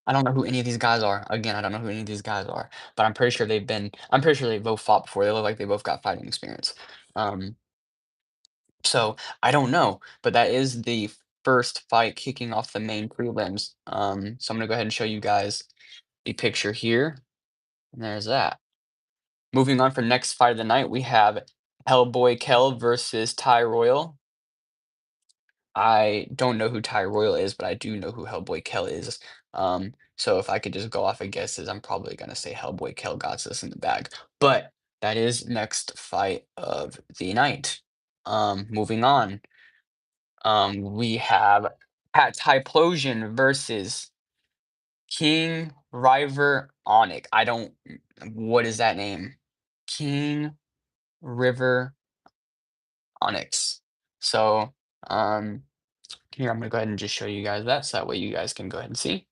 I don't know who any of these guys are. Again, I don't know who any of these guys are, but I'm pretty sure they both fought before. They look like they both got fighting experience. Um, so I don't know, but that is the first fight kicking off the main prelims. So I'm gonna go ahead and show you guys the picture here, and there's that. Moving on for next fight of the night, we have Hellboy Kell versus Ty Royal. I don't know who Ty Royal is, but I do know who Hellboy Kell is. So if I could just go off of guesses, I'm probably gonna say Hellboy Kell got this in the bag. But that is next fight of the night. Moving on, we have Pat Typlosion versus King River Onyx. I don't. What is that name? King River Onyx. So, here, I'm gonna go ahead and just show you guys that, so that way you guys can go ahead and see.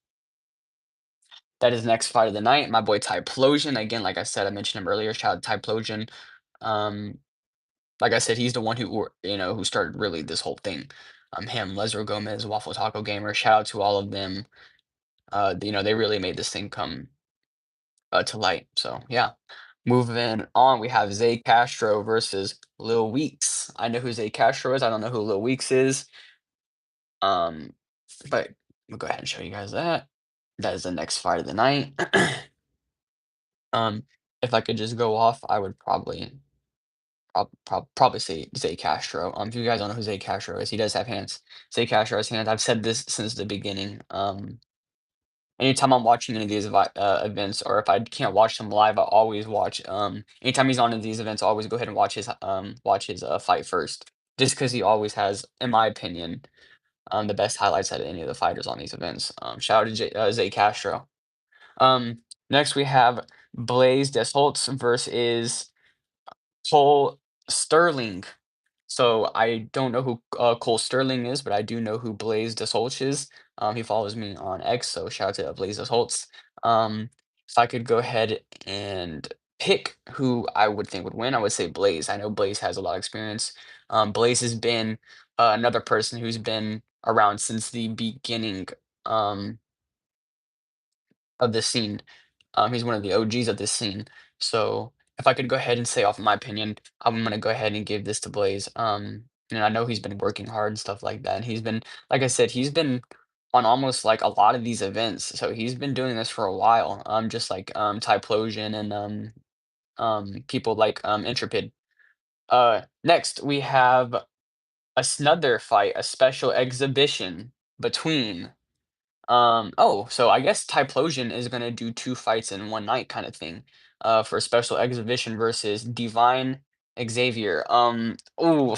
That is next fight of the night. My boy Typlosion. Again, like I said, I mentioned him earlier. Shout out to Typlosion. Um, like I said, he's the one who started really this whole thing. Him, Lesro Gomez, Waffle Taco Gamer. Shout out to all of them. They really made this thing come to light. So yeah. Moving on, we have Zay Castro versus Lil Weeks. I know who Zay Castro is. I don't know who Lil Weeks is. Um, but we'll go ahead and show you guys that. That is the next fight of the night. Um, if I could just go off, I would probably say Zay Castro. If you guys don't know who Zay Castro is, he does have hands. Zay Castro has hands. I've said this since the beginning. Anytime I'm watching any of these events, or if I can't watch them live, I always watch. Anytime he's on in these events, I always go ahead and watch his fight first, just because he always has, in my opinion, the best highlights out of any of the fighters on these events. Shout out to Zay Castro. Next we have Blaze Desholtz versus Cole Sterling. So I don't know who Cole Sterling is, but I do know who Blaze Desholtz is. He follows me on X, so shout out to Blaze Desholtz. If I could go ahead and pick who I would think would win, I would say Blaze. I know Blaze has a lot of experience. Blaze has been another person who's been around since the beginning um, of this scene. He's one of the OGs of this scene. So if I could go ahead and say off my opinion, I'm gonna go ahead and give this to Blaze. And I know he's been working hard and stuff like that. And he's been, like I said, he's been on almost like a lot of these events. So he's been doing this for a while. Just like Typlosion and people like Intrepid. Next we have another fight, a special exhibition between so I guess Typlosion is gonna do 2 fights in one night kind of thing, for a special exhibition versus Divine Xavier. Ooh,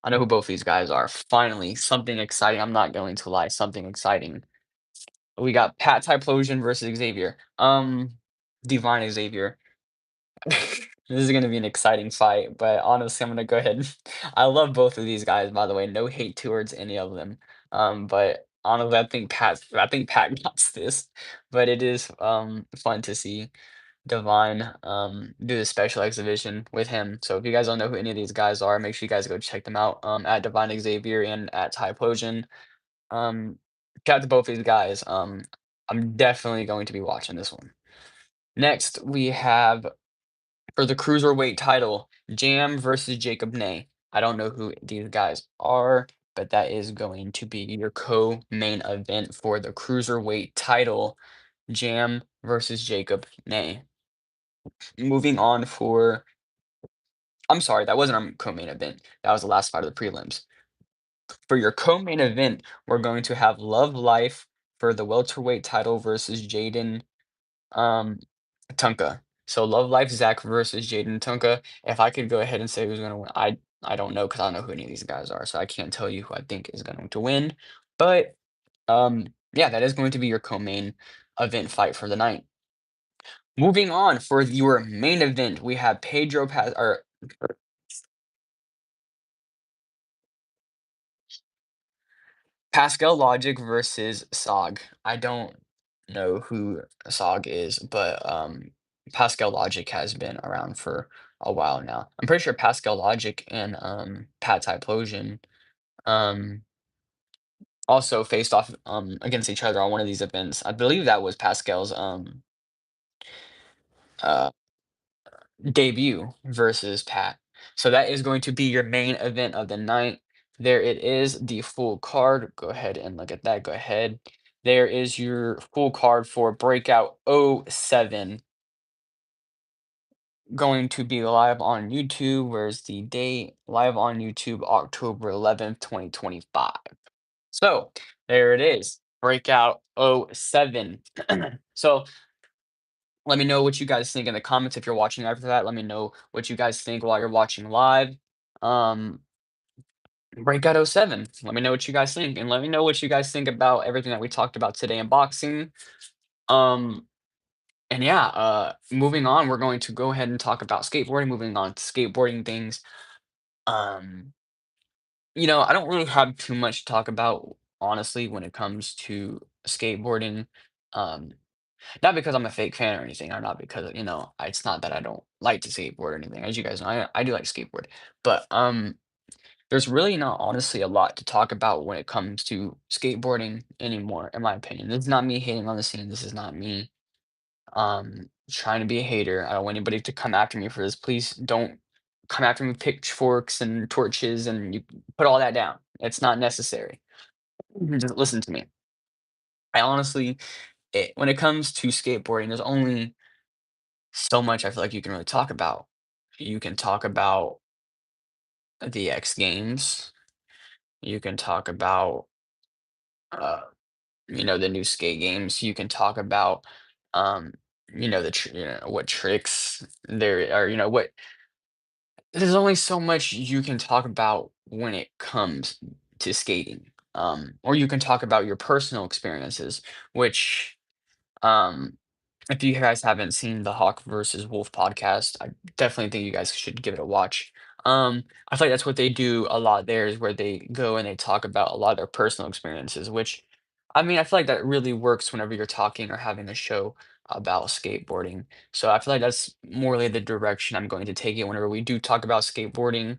I know who both these guys are. Finally, something exciting. I'm not going to lie, something exciting. We got Pat Typlosion versus Xavier. Divine Xavier. This is gonna be an exciting fight, but honestly, I'm gonna go ahead. I love both of these guys, by the way. No hate towards any of them. But honestly, I think Pat got this. But it is fun to see Divine do the special exhibition with him. So if you guys don't know who any of these guys are, make sure you guys go check them out. At Divine Xavier and at Typlosion. Um, Shout out to both these guys. I'm definitely going to be watching this one. Next, we have for the cruiserweight title, Jam versus Jacob Ney. I don't know who these guys are, but that is going to be your co-main event for the cruiserweight title, Jam versus Jacob Ney. Moving on for, I'm sorry, that wasn't our co-main event. That was the last fight of the prelims. For your co-main event, we're going to have Love Life for the welterweight title versus Jaden Um, Tunka. So Love Life Zach versus Jaden Tunka. If I could go ahead and say who's gonna win, I don't know because I don't know who any of these guys are, so I can't tell you who I think is going to win. But yeah, that is going to be your co-main event fight for the night. Moving on for your main event, we have Pedro Paz or Pascal Logic versus Sog. I don't know who Sog is, but Pascal Logic has been around for a while now. I'm pretty sure Pascal Logic and Pat Typlosion um also faced off against each other on one of these events. I believe that was Pascal's uh debut versus Pat. So that is going to be your main event of the night. There it is, the full card. Go ahead and look at that. Go ahead. There is your full card for Breakout '07 going to be live on YouTube. Where's the date? Live on YouTube, October 11th, 2025. So there it is, Breakout '07. So let me know what you guys think in the comments if you're watching after that. Let me know what you guys think while you're watching live. Um, Breakout '07. Let me know what you guys think, and let me know what you guys think about everything that we talked about today in boxing. Um, and yeah, moving on, we're going to go ahead and talk about skateboarding. Moving on to skateboarding things. Um, I don't really have too much to talk about, honestly, when it comes to skateboarding. Um, Not because I'm a fake fan or anything, or not because, it's not that I don't like to skateboard or anything. As you guys know, I do like to skateboard. But there's really not honestly a lot to talk about when it comes to skateboarding anymore, in my opinion. This is not me hating on the scene. This is not me trying to be a hater. I don't want anybody to come after me for this. Please don't come after me with pitchforks and torches and you put all that down. It's not necessary. Just listen to me. I honestly, when it comes to skateboarding, there's only so much I feel like you can really talk about. You can talk about the X Games. You can talk about, uh, the new skate games. You can talk about, um, what tricks there are. There's only so much you can talk about when it comes to skating. Or you can talk about your personal experiences, which um, if you guys haven't seen the Hawk versus Wolf podcast, I definitely think you guys should give it a watch. I feel like that's what they do a lot there is where they go and they talk about a lot of their personal experiences, which I mean, I feel like that really works whenever you're talking or having a show about skateboarding. So I feel like that's morely the direction I'm going to take it whenever we do talk about skateboarding.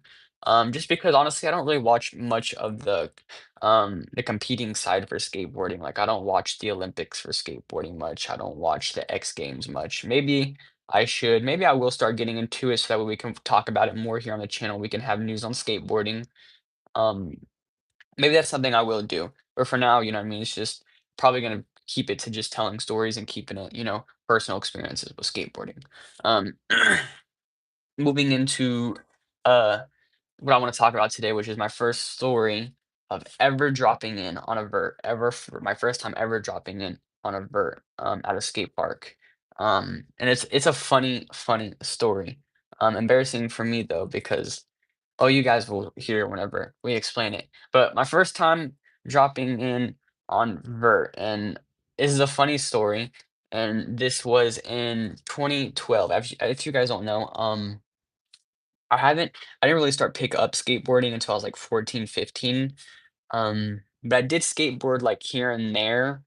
Just because honestly, I don't really watch much of the competing side for skateboarding. Like I don't watch the Olympics for skateboarding much. I don't watch the X Games much. Maybe I should. Maybe I will start getting into it so that way we can talk about it more here on the channel. We can have news on skateboarding. Um, Maybe that's something I will do. But for now, you know what I mean, it's just probably gonna keep it to just telling stories and keeping it, personal experiences with skateboarding. Um, moving into uh what I want to talk about today, which is my first story of ever dropping in on a vert, my first time ever dropping in on a vert at a skate park. And it's a funny story. Embarrassing for me though, because oh, you guys will hear whenever we explain it. But my first time dropping in on vert, and this is a funny story. And this was in 2012. If you guys don't know, I didn't really start pick up skateboarding until I was like 14, 15. But I did skateboard like here and there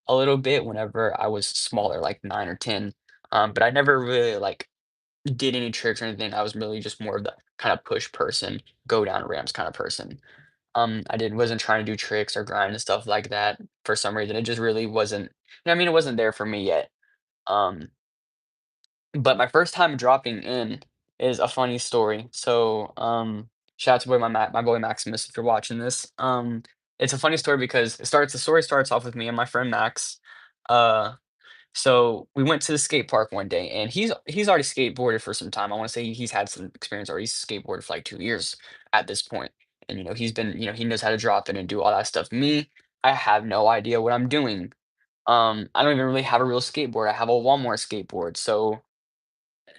a little bit whenever I was smaller, like 9 or 10. But I never really like did any tricks or anything. I was really just more of the kind of push person, go down ramps kind of person. Wasn't trying to do tricks or grind and stuff like that for some reason. It just really wasn't, I mean, it wasn't there for me yet. Um, but my first time dropping in is a funny story. So, shout out to my boy Maximus if you're watching this. It's a funny story because the story starts off with me and my friend Max. Uh, so we went to the skate park one day, and he's already skateboarded for some time. I want to say he's had some experience already. He's skateboarded for like 2 years at this point, and he knows how to drop it and do all that stuff. Me, I have no idea what I'm doing. I don't even really have a real skateboard. I have a Walmart skateboard, so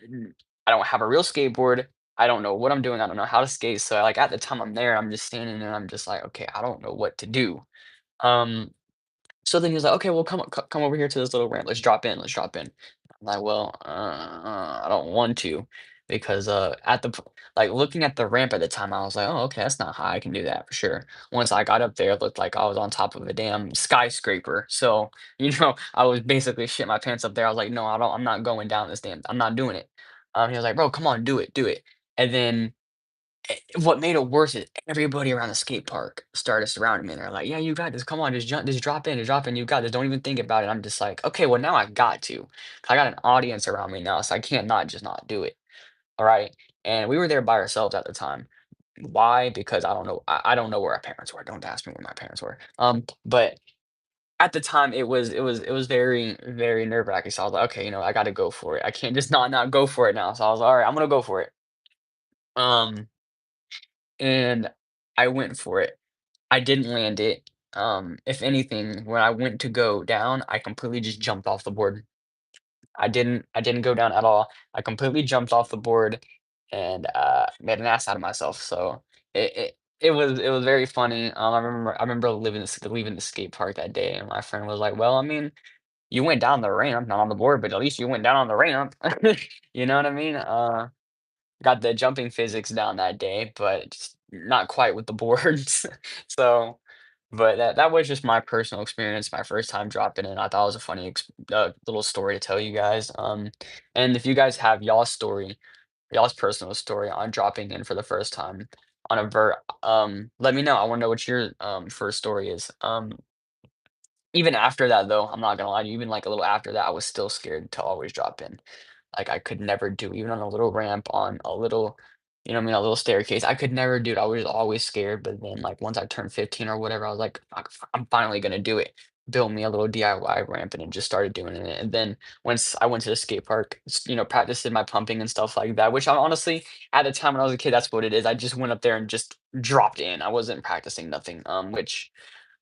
Mm, I don't have a real skateboard. I don't know what I'm doing. I don't know how to skate. So like at the time I'm there, I'm just standing there. I'm just like, okay, I don't know what to do. Um, so then he was like, okay, well come over here to this little ramp. Let's drop in. Let's drop in. I'm like, well, I don't want to because like looking at the ramp at the time, I was like, oh, okay, that's not high. I can do that for sure. Once I got up there, it looked like I was on top of a damn skyscraper. So I was basically shit my pants up there. I was like, no, I don't. I'm not going down this damn. I'm not doing it. He was like, bro, come on, do it, do it. And then what made it worse is everybody around the skate park started surrounding me, and they're like, "Yeah, you got this. Come on, just drop in. You got this. Don't even think about it." I'm just like, "Okay, well now I've got to. I got an audience around me now, so I can't not just not do it." All right, and we were there by ourselves at the time. Why? Because I don't know. I don't know where our parents were. Don't ask me where my parents were. But at the time, it was very nerve wracking. So I was like, okay, I got to go for it. I can't just not go for it now. So I was like, all right, I'm gonna go for it. Um, and I went for it. I didn't land it. If anything, when I went to go down, I completely just jumped off the board. I didn't go down at all. I completely jumped off the board and made an ass out of myself. So it was very funny. I remember leaving the skate park that day, and my friend was like, "Well, I mean, you went down the ramp, not on the board, but at least you went down on the ramp." You know what I mean? Got the jumping physics down that day, but just not quite with the boards. So, but that was just my personal experience, my first time dropping in. I thought it was a funny little story to tell you guys. And if you guys have y'all's personal story on dropping in for the first time on a vert, let me know. I want to know what your first story is. Even after that, though, I'm not gonna lie to you. Even like a little after that, I was still scared to always drop in. Like, I could never do even on a little ramp, on a little you know what I mean, a little staircase, I could never do it, I was always scared, but then, like, once I turned 15 or whatever, I was like, I'm finally gonna do it." Built me a little DIY ramp and then just started doing it, and then once I went to the skate park, practicing my pumping and stuff like that, which I honestly, at the time when I was a kid, that's what it is, I just went up there and just dropped in, I wasn't practicing nothing, which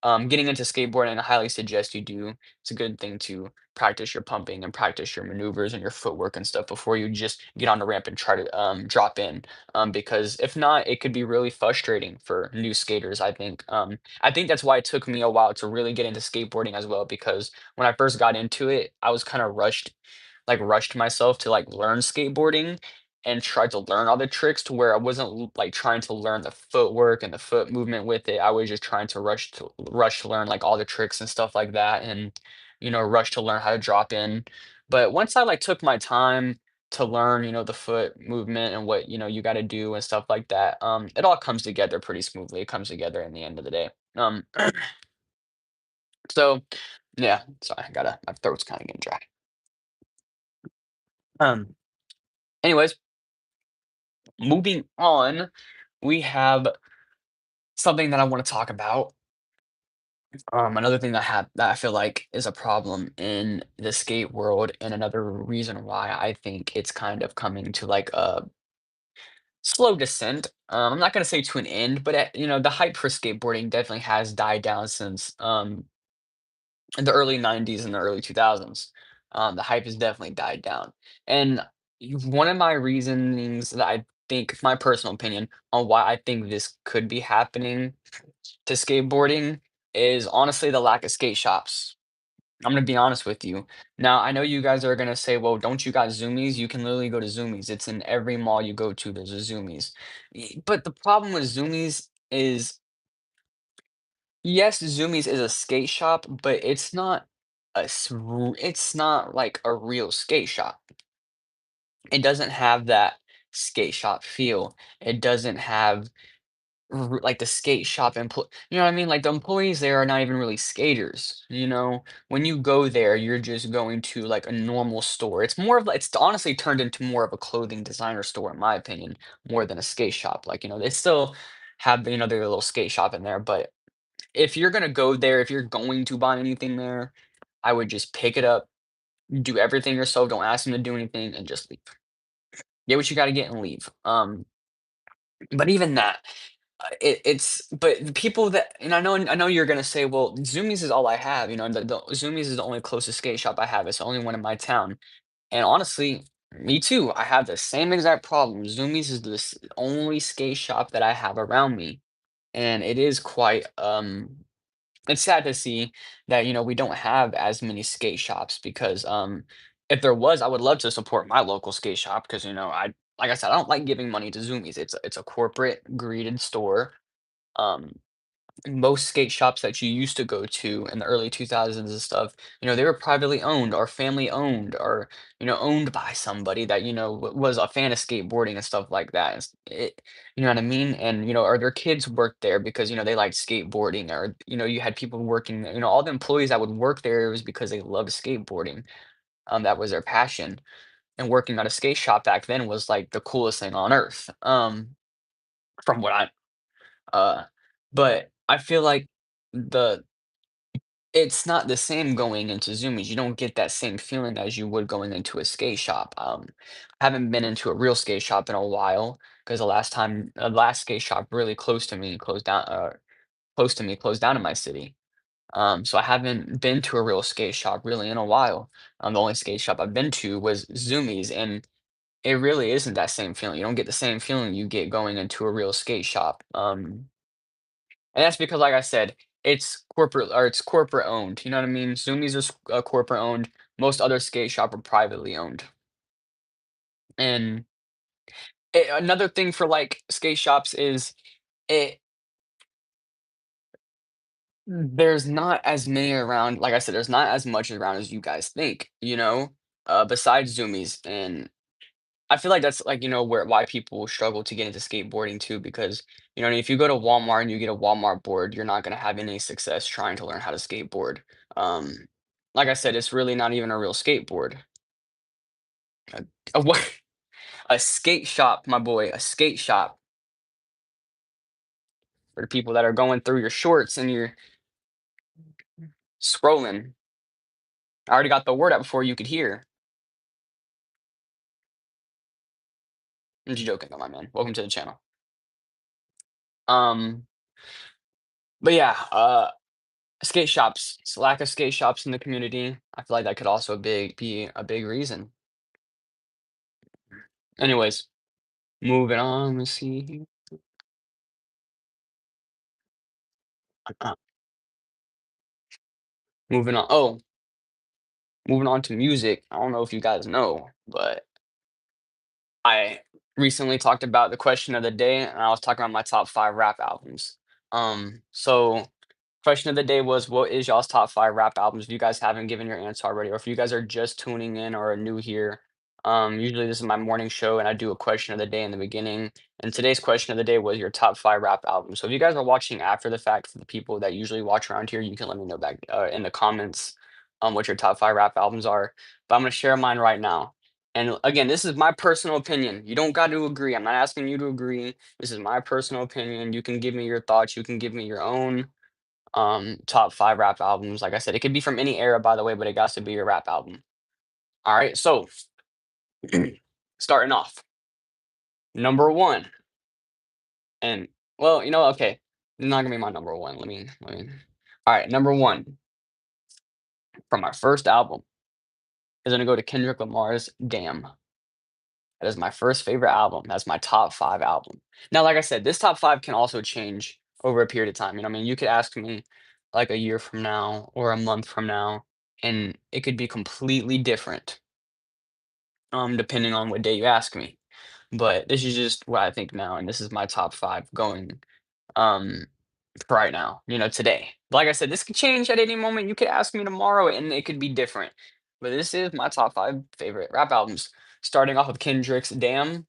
getting into skateboarding, I highly suggest you do. It's a good thing to practice your pumping and practice your maneuvers and your footwork and stuff before you just get on the ramp and try to drop in. Because if not, it could be really frustrating for new skaters. I think that's why it took me a while to really get into skateboarding as well. Because when I first got into it, I was kind of rushed myself to like learn skateboarding and tried to learn all the tricks to where I wasn't like trying to learn the footwork and the foot movement with it. I was just trying to rush to learn like all the tricks and stuff like that and rush to learn how to drop in. But once I like took my time to learn, the foot movement and what, you got to do and stuff like that, it all comes together pretty smoothly. It comes together in the end of the day. So yeah, sorry, my throat's kind of getting dry. Um, anyways, moving on, we have something that I want to talk about. Another thing that I feel like is a problem in the skate world, and another reason why I think it's kind of coming to like a slow descent. I'm not gonna say to an end, but the hype for skateboarding definitely has died down since in the early '90s and the early 2000s. The hype has definitely died down, and one of my reasonings that I think, my personal opinion on why I think this could be happening to skateboarding is honestly the lack of skate shops. I'm gonna be honest with you. Now, I know you guys are gonna say, "Well, don't you got Zoomies? You can literally go to Zoomies. It's in every mall you go to, there's a Zoomies." But the problem with Zoomies is, yes, Zoomies is a skate shop, but it's not like a real skate shop. It doesn't have that skate shop feel. It doesn't have like the skate shop you know what I mean? Like the employees there are not even really skaters, you know? When you go there, you're just going to like a normal store. It's more of like, it's honestly turned into more of a clothing designer store, in my opinion, more than a skate shop. Like, they still have, their little skate shop in there. But if you're gonna go there, if you're going to buy anything there, I would just pick it up, do everything yourself, don't ask them to do anything, and just leave. Get what you gotta get and leave. But even that, it's but the people that, and I know you're gonna say, "Well, Zumiez is all I have," the Zumiez is the only closest skate shop I have, it's the only one in my town, and honestly, me too, I have the same exact problem. Zumiez is the only skate shop that I have around me, and it is quite, it's sad to see that, we don't have as many skate shops because, if there was, I would love to support my local skate shop because, like I said, I don't like giving money to Zumiez. It's a corporate greeted store. Um, Most skate shops that you used to go to in the early 2000s and stuff, they were privately owned or family owned or, owned by somebody that, was a fan of skateboarding and stuff like that. You know what I mean? And, or their kids worked there because, they liked skateboarding or, you had people working, all the employees that would work there, it was because they loved skateboarding. That was their passion. And working at a skate shop back then was like the coolest thing on earth. From what uh, but I feel like the it's not the same going into Zoomies. You don't get that same feeling as you would going into a skate shop. I haven't been into a real skate shop in a while because the last skate shop really close to me closed down in my city. So I haven't been to a real skate shop really in a while. The only skate shop I've been to was Zoomies, and it really isn't that same feeling. You don't get the same feeling you get going into a real skate shop. And that's because, like I said, it's corporate owned. You know what I mean? Zumiez is corporate owned. Most other skate shop are privately owned. And another thing for like skate shops is it there's not as many around. Like I said, there's not as much around as you guys think. Besides Zumiez, and I feel like that's like, why people struggle to get into skateboarding too, because, if you go to Walmart and you get a Walmart board, you're not gonna have any success trying to learn how to skateboard. Um, like I said, it's really not even a real skateboard. A, a, what- a skate shop, my boy, a skate shop for the people that are going through your shorts and you're scrolling. I already got the word out before you could hear. I'm just joking, though, my man. Welcome to the channel. Um, but yeah, skate shops, lack of skate shops in the community. I feel like that could also be a big reason. Anyways, moving on. Let's see. Uh, moving on. Oh, moving on to music. I don't know if you guys know, but I recently talked about the question of the day, and I was talking about my top 5 rap albums. So question of the day was, what is y'all's top 5 rap albums? If you guys haven't given your answer already, or if you guys are just tuning in or are new here, usually this is my morning show and I do a question of the day in the beginning. And today's question of the day was your top 5 rap albums. So if you guys are watching after the fact, for the people that usually watch around here, you can let me know back in the comments what your top 5 rap albums are. But I'm gonna share mine right now. And again, this is my personal opinion. You don't got to agree. I'm not asking you to agree. This is my personal opinion. You can give me your thoughts. You can give me your own top 5 rap albums. Like I said, it could be from any era, by the way, but it got to be your rap album. All right. So starting off, number one, and well, okay, not gonna be my number one. Let me. All right, number one from my first album is gonna go to Kendrick Lamar's "Damn." That is my first favorite album. That's my top 5 album. Now, like I said, this top 5 can also change over a period of time. I mean, you could ask me like a year from now or a month from now, and it could be completely different, depending on what day you ask me. But this is just what I think now, and this is my top 5 going um for right now, today. Like I said, this could change at any moment. You could ask me tomorrow and it could be different. But this is my top 5 favorite rap albums. Starting off with Kendrick's Damn,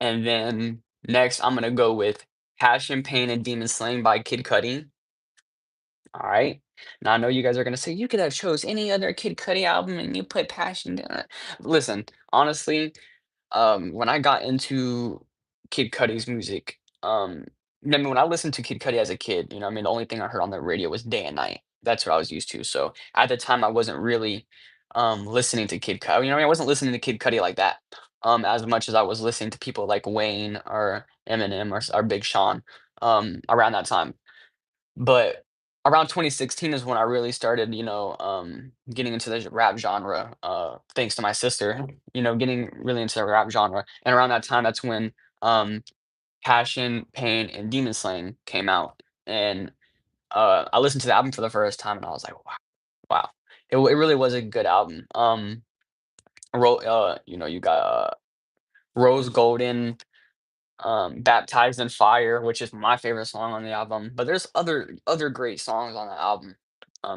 and then next I'm gonna go with Passion, Pain, and Demon Slaying by Kid Cudi. All right. Now I know you guys are gonna say you could have chose any other Kid Cudi album and you put Passion down it. Listen, honestly, when I got into Kid Cudi's music, I mean, when I listened to Kid Cudi as a kid, I mean, the only thing I heard on the radio was Day and Night. That's what I was used to. So at the time, I wasn't really listening to Kid Cudi. I mean, I wasn't listening to Kid Cudi like that as much as I was listening to people like Wayne or Eminem or Big Sean around that time. But around 2016 is when I really started, getting into the rap genre, thanks to my sister, getting really into the rap genre. And around that time, that's when Passion, Pain, and Demon Slaying came out. And I listened to the album for the first time and I was like, wow, wow. It really was a good album. You got Rose Golden, Baptized in Fire, which is my favorite song on the album, but there's other great songs on the album.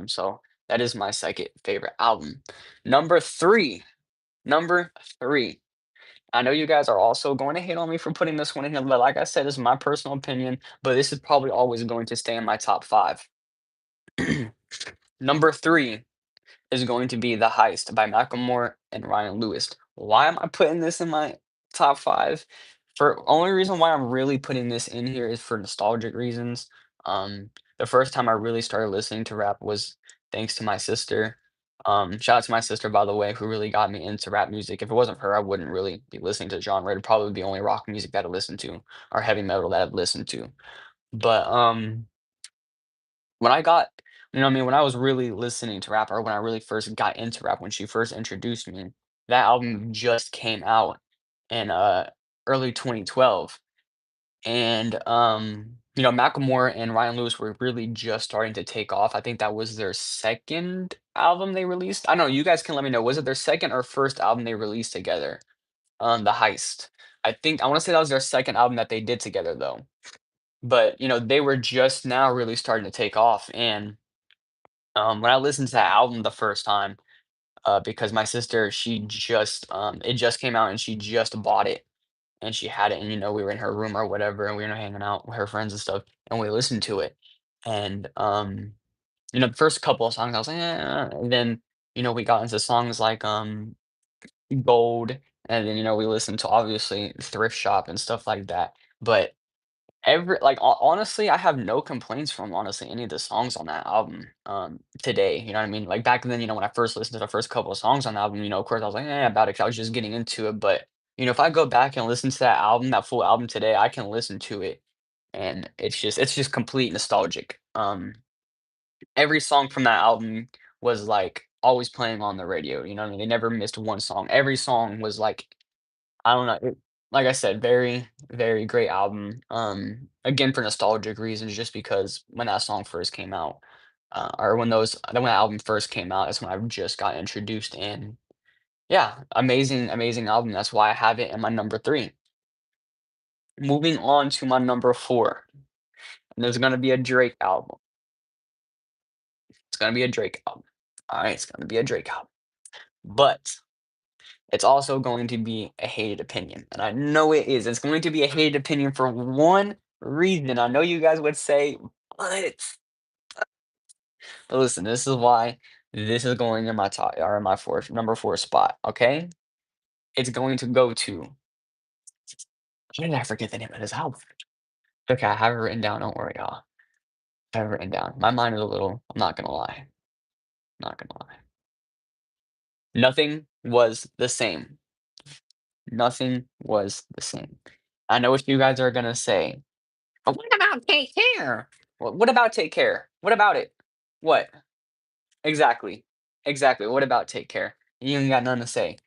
So that is my second favorite album. Number 3, number 3. I know you guys are also going to hate on me for putting this one in here, but like I said, this is my personal opinion, but this is probably always going to stay in my top 5. Number 3 is going to be The Heist by Macklemore and Ryan Lewis. Why am I putting this in my top 5? For only reason why I'm really putting this in here is for nostalgic reasons. Um, the first time I really started listening to rap was thanks to my sister. Shout out to my sister, by the way, who really got me into rap music. If it wasn't for her, I wouldn't really be listening to genre. It'd probably be only rock music that I listen to or heavy metal that I've listened to. But when I got I mean, when I was really listening to rap or when I really first got into rap, when she first introduced me, that album just came out in, early 2012, and, Macklemore and Ryan Lewis were really just starting to take off. I think that was their 2nd album they released. I don't know, you guys can let me know, was it their 2nd or 1st album they released together? The Heist. I wanna say that was their 2nd album that they did together, though, but, they were just now really starting to take off, and when I listened to that album the first time, because my sister, it just came out and she just bought it and she had it, and we were in her room or whatever, and we were hanging out with her friends and stuff, and we listened to it, and the first couple of songs I was like, and then we got into songs like Gold, and then we listened to obviously Thrift Shop and stuff like that, but honestly, I have no complaints from, honestly, any of the songs on that album, today, you know what I mean? Like, back then, when I first listened to the first couple of songs on the album, of course, I was like, "Eh," about it 'cause I was just getting into it, but, if I go back and listen to that album, that full album today, I can listen to it, and it's just complete nostalgic. Every song from that album was, like, always playing on the radio, you know what I mean? They never missed one song. Every song was, like, I don't know, like I said, very, very great album, again, for nostalgic reasons, just because when that song first came out, or when that album first came out, that's when I just got introduced, and yeah, amazing, amazing album, that's why I have it in my number 3. Moving on to my number 4, and there's gonna be a Drake album. It's gonna be a Drake album. Alright, it's gonna be a Drake album, but it's also going to be a hated opinion, and I know it is. It's going to be a hated opinion for one reason. I know you guys would say, "But" listen, This is going in my top or in my number 4 spot, okay? It's going to go to why did I forget the name of this album? Okay, I have it written down, don't worry, y'all. I have it written down. My mind is a little I'm not gonna lie, not gonna lie. Nothing was the same. Nothing was the same. I know what you guys are gonna say. But what about Take Care? What about Take Care? What about it? What? Exactly. Exactly. What about Take Care? You ain't got nothing to say.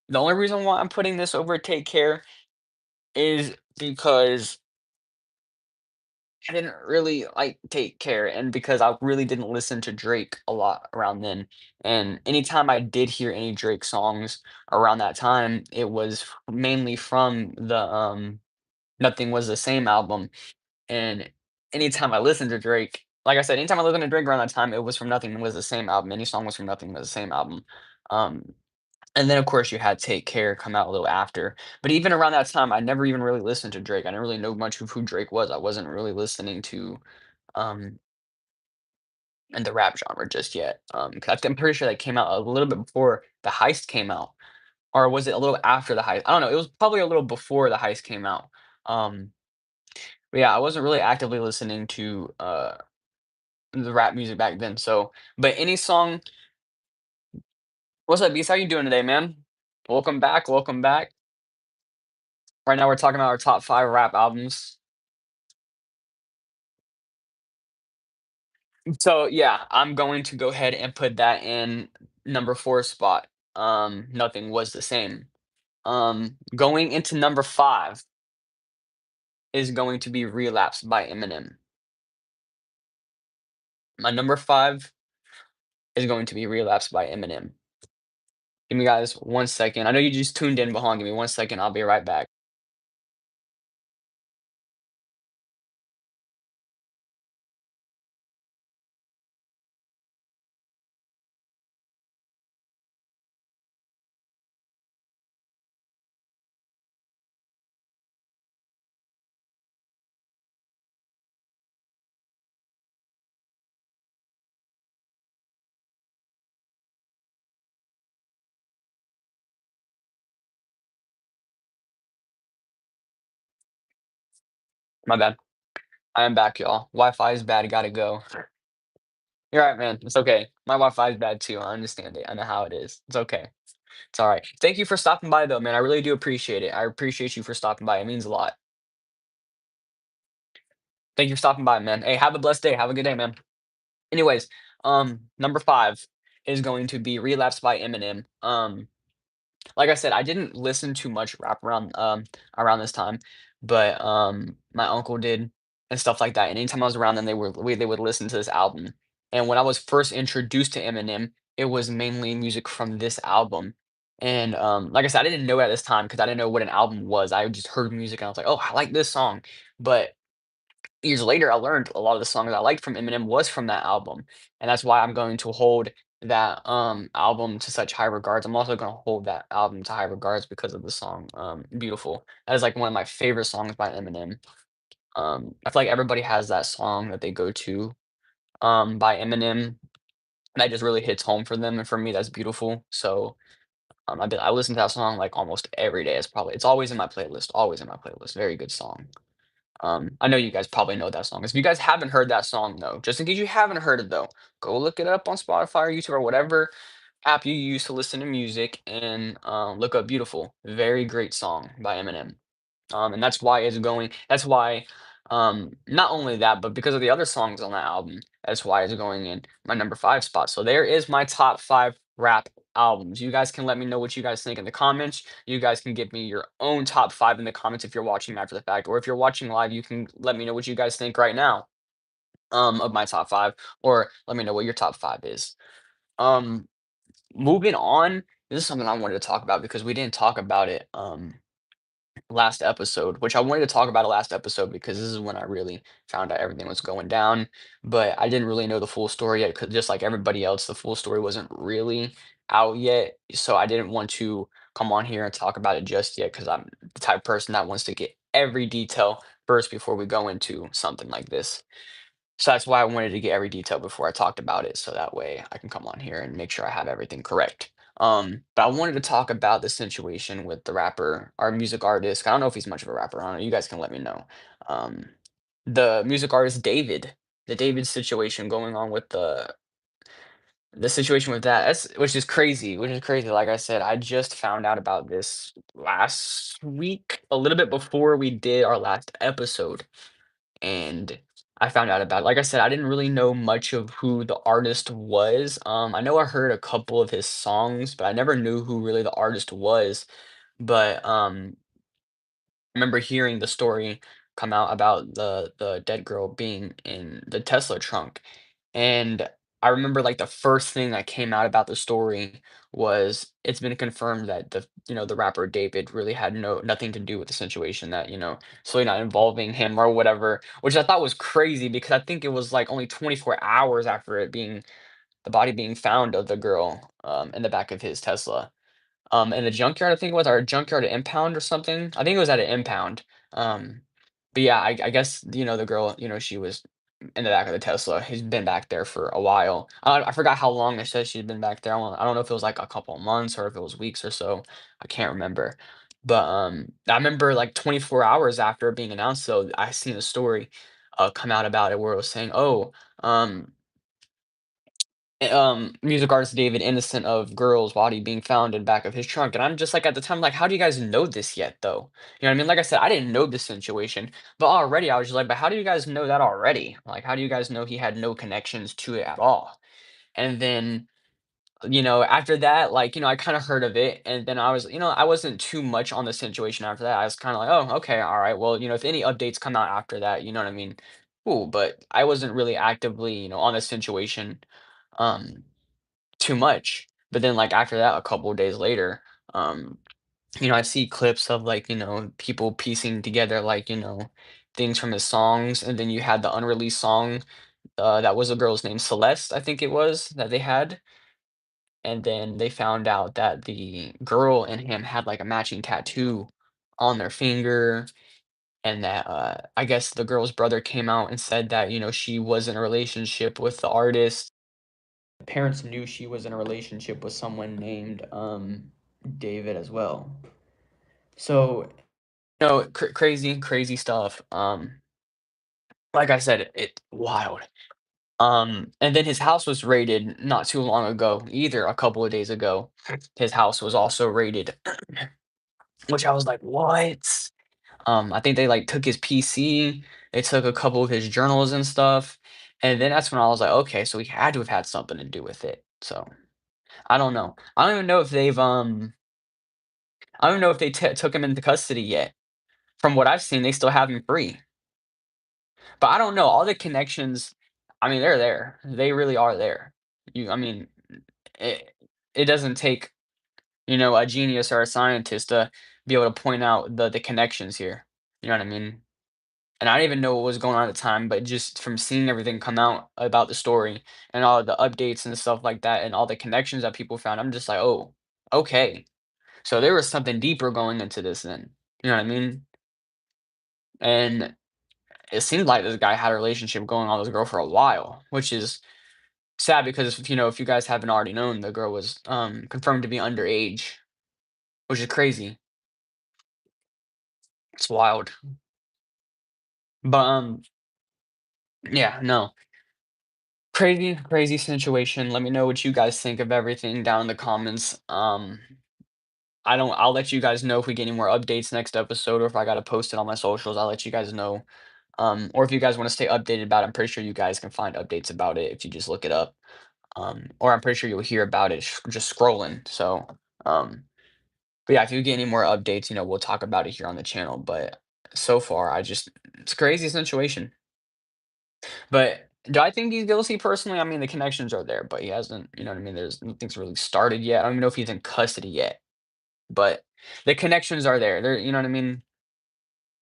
The only reason why I'm putting this over Take Care is because I didn't really like Take Care and because I really didn't listen to Drake a lot around then. And anytime I did hear any Drake songs around that time, it was mainly from the Nothing Was the Same album. And anytime I listened to Drake, like I said, anytime I listened to Drake around that time, it was from Nothing Was the Same album. Any song was from Nothing Was the Same album. Um, and then of course you had Take Care come out a little after. But even around that time, I never even really listened to Drake. I didn't really know much of who Drake was. I wasn't really listening to um in the rap genre just yet. 'Cause I'm pretty sure that came out a little bit before the Heist came out. Or was it a little after the Heist? I don't know. It was probably a little before the Heist came out. Um, but yeah, I wasn't really actively listening to the rap music back then. So, but any song, what's up, Beast? How you doing today, man? Welcome back. Welcome back. Right now, we're talking about our top 5 rap albums. So yeah, I'm going to go ahead and put that in number 4 spot. Nothing was the same. Going into number 5 is going to be Relapse by Eminem. My number 5 is going to be Relapse by Eminem. Give me guys 1 second. I know you just tuned in, but hold on, give me 1 second. I'll be right back. My bad. I am back, y'all. Wi-Fi is bad. Gotta go. You're right, man. It's okay. My Wi-Fi is bad too. I understand it. I know how it is. It's okay. It's all right. Thank you for stopping by, though, man. I really do appreciate it. I appreciate you for stopping by. It means a lot. Thank you for stopping by, man. Hey, have a blessed day. Have a good day, man. Anyways, number 5 is going to be Relapse by Eminem. Like I said, I didn't listen to much rap around this time, but my uncle did and stuff like that. And anytime I was around them, they would listen to this album. And when I was first introduced to Eminem, it was mainly music from this album. And like I said, I didn't know at this time because I didn't know what an album was. I just heard music and I was like, oh, I like this song. But years later, I learned a lot of the songs I liked from Eminem was from that album, and that's why I'm going to hold that, album to such high regards. I'm also gonna hold that album to high regards because of the song, "Beautiful." That is, like, one of my favorite songs by Eminem. I feel like everybody has that song that they go to, by Eminem, that just really hits home for them, and for me, that's "Beautiful." So, I listen to that song, like, almost every day. It's always in my playlist, always in my playlist. Very good song. I know you guys probably know that song. If you guys haven't heard that song though, just in case you haven't heard it though, go look it up on Spotify or YouTube or whatever app you use to listen to music and look up Beautiful. Very great song by Eminem. And that's why it's going, that's why, not only that, but because of the other songs on that album, that's why it's going in my number 5 spot. So there is my top 5 rap albums. You guys can let me know what you guys think in the comments. You guys can give me your own top 5 in the comments if you're watching after the fact, or if you're watching live, you can let me know what you guys think right now, of my top 5, or let me know what your top 5 is. Um, moving on, this is something I wanted to talk about because we didn't talk about it. Last episode, which I wanted to talk about a last episode because this is when I really found out everything was going down. But I didn't really know the full story yet, because just like everybody else, the full story wasn't really out yet. So I didn't want to come on here and talk about it just yet because I'm the type of person that wants to get every detail first before we go into something like this. So that's why I wanted to get every detail before I talked about it, so that way I can come on here and make sure I have everything correct. But I wanted to talk about the situation with the rapper, our music artist. I don't know if he's much of a rapper. I don't know. You guys can let me know. Um, the music artist David, the David situation going on with the situation with that. That's which is crazy. Which is crazy. Like I said, I just found out about this last week, a little bit before we did our last episode, and I found out about it. Like I said, I didn't really know much of who the artist was. I know I heard a couple of his songs, but I never knew who really the artist was. But I remember hearing the story come out about the dead girl being in the Tesla trunk, and I remember like the first thing that came out about the story was it's been confirmed that the rapper David really had nothing to do with the situation, that so not involving him or whatever, which I thought was crazy because I think it was like only 24 hours after the body being found of the girl in the back of his Tesla in a junkyard, I think it was, or a junkyard at impound or something. I think it was at an impound. Um, but yeah, I guess the girl, she was in the back of the Tesla. He's been back there for a while. I forgot how long it says she'd been back there. I don't know if it was like a couple of months or if it was weeks or so. I can't remember. But I remember like 24 hours after it being announced, though, I seen a story come out about it where it was saying, oh, um, music artist David innocent of girl's body being found in back of his trunk, and I'm just like, at the time, like, how do you guys know this yet, though? You know what I mean? Like I said, I didn't know this situation, but already I was just like, but how do you guys know that already? Like, how do you guys know he had no connections to it at all? And then, after that, like, I kind of heard of it, and then I wasn't too much on the situation after that. I was kind of like, oh, okay, all right, well, if any updates come out after that, you know what I mean? Cool, but I wasn't really actively, on the situation. Um, Too much. But then, like, after that, a couple of days later, um, I see clips of, like, people piecing together, like, things from his songs, and then you had the unreleased song, that was a girl's name, Celeste, I think it was, that they had, and then they found out that the girl and him had, like, a matching tattoo on their finger, and that, I guess the girl's brother came out and said that, she was in a relationship with the artist. Parents knew she was in a relationship with someone named David as well. So, crazy, crazy stuff. Like I said, it wild. And then his house was raided not too long ago, either a couple of days ago. His house was also raided, which I was like, what? I think they like took his PC, they took a couple of his journals and stuff, and then that's when I was like, okay, so he had to have had something to do with it. So I don't know. I don't know if they took him into custody yet. From what I've seen, they still have him free. But I don't know, all the connections, I mean, they're there. They really are there. I mean, it it doesn't take, a genius or a scientist to be able to point out the connections here. You know what I mean? And I didn't even know what was going on at the time, but just from seeing everything come out about the story and all the updates and stuff like that and all the connections that people found, I'm just like, "Oh, okay." So there was something deeper going into this then. You know what I mean? And it seemed like this guy had a relationship going on with this girl for a while, which is sad because if you guys haven't already known, the girl was confirmed to be underage, which is crazy. It's wild. But yeah, no. Crazy, crazy situation. Let me know what you guys think of everything down in the comments. I'll let you guys know if we get any more updates next episode or if I gotta post it on my socials, I'll let you guys know. Or if you guys want to stay updated about it, I'm pretty sure you guys can find updates about it if you just look it up. Or I'm pretty sure you'll hear about it just scrolling. So, but yeah, if you get any more updates, we'll talk about it here on the channel. But so far, it's a crazy situation. But do I think he's guilty personally? I mean, the connections are there, but he hasn't, you know what I mean? There's nothing's really started yet. I don't even know if he's in custody yet, but the connections are there. You know what I mean?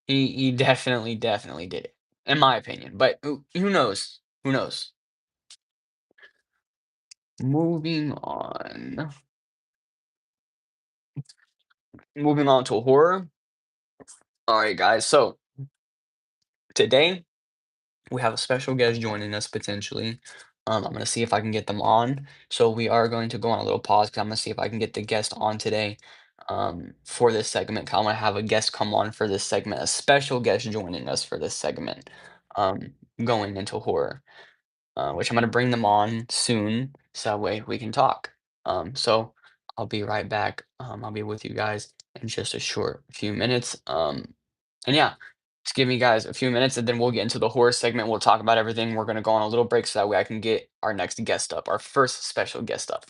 He definitely, definitely did it, in my opinion. But who knows? Who knows? Moving on. Moving on to horror. All right, guys. So today We have a special guest joining us potentially. I'm gonna see if I can get them on. So we are going to go on a little pause because I'm gonna see if I can get the guest on today for this segment. 'Cause I want to have a guest come on for this segment, a special guest joining us for this segment, going into horror, which I'm gonna bring them on soon, so that way we can talk. So I'll be right back. I'll be with you guys in just a short few minutes. And yeah, just give me guys a few minutes and then we'll get into the horror segment. We'll talk about everything. We're gonna go on a little break so that way I can get our next guest up, our first special guest up.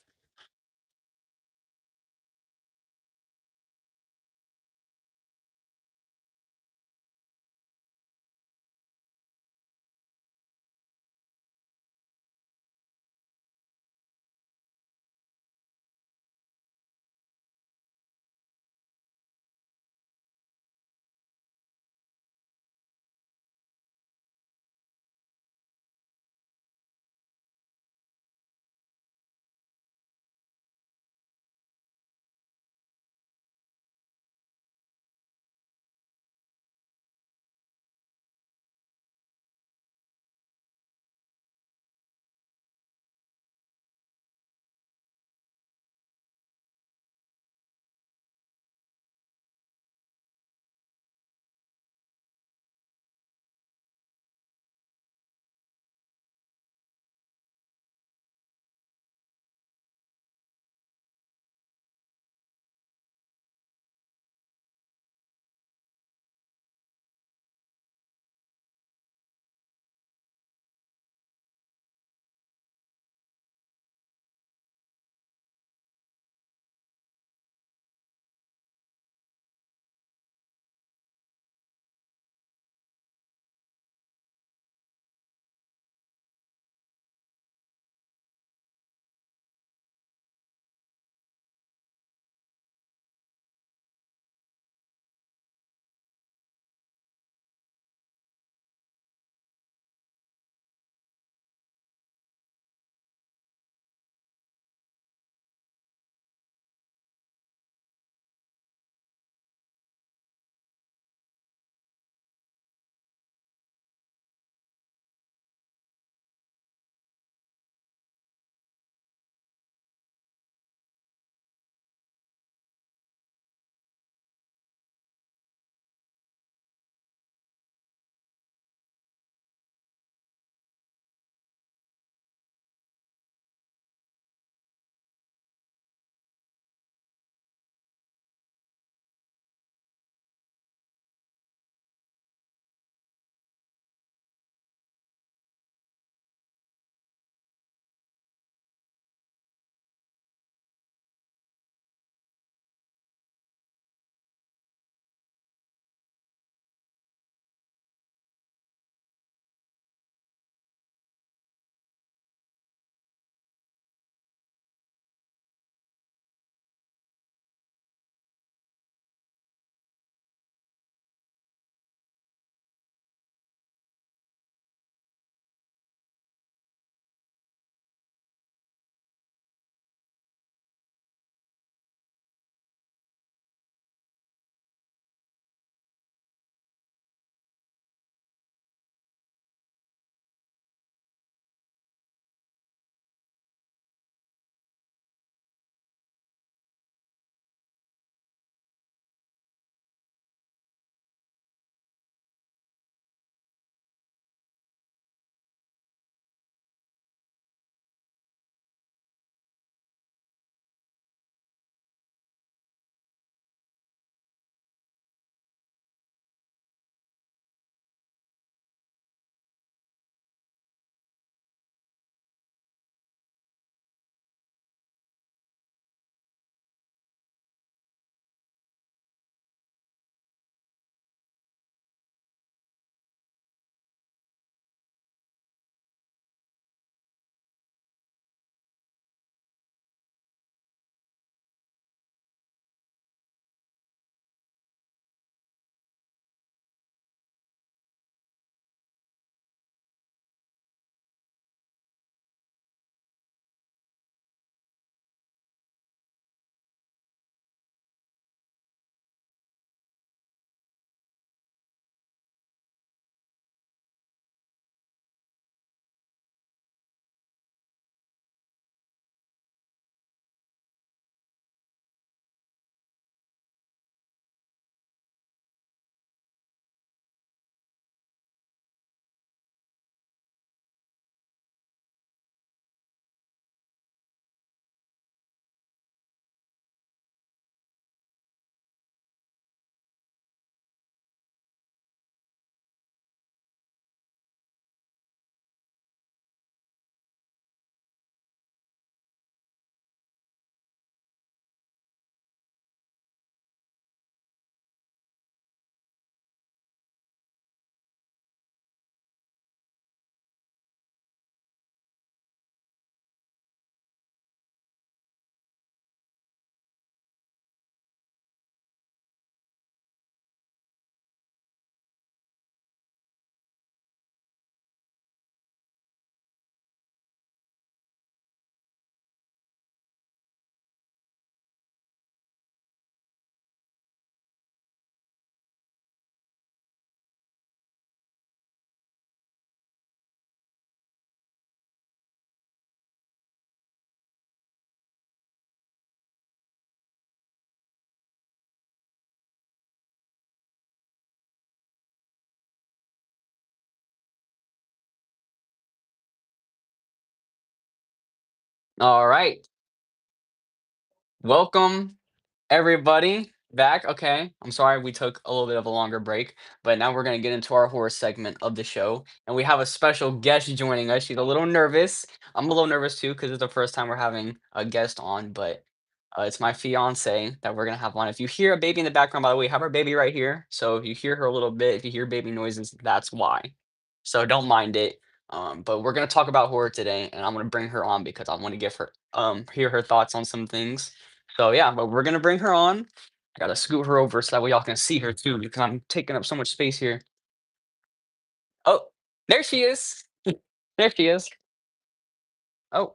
All right. Welcome everybody back. Okay. I'm sorry we took a little bit of a longer break, but now we're going to get into our horror segment of the show. And we have a special guest joining us. She's a little nervous. I'm a little nervous too because it's the first time we're having a guest on, but it's my fiance that we're going to have on. If you hear a baby in the background, by the way, we have our baby right here. So if you hear her a little bit, if you hear baby noises, that's why. So don't mind it. But we're gonna talk about horror today, and I'm gonna bring her on because I want to give her hear her thoughts on some things. So yeah, but we're gonna bring her on. I gotta scoot her over so that way y'all can see her too because I'm taking up so much space here. Oh, there she is. There she is. Oh,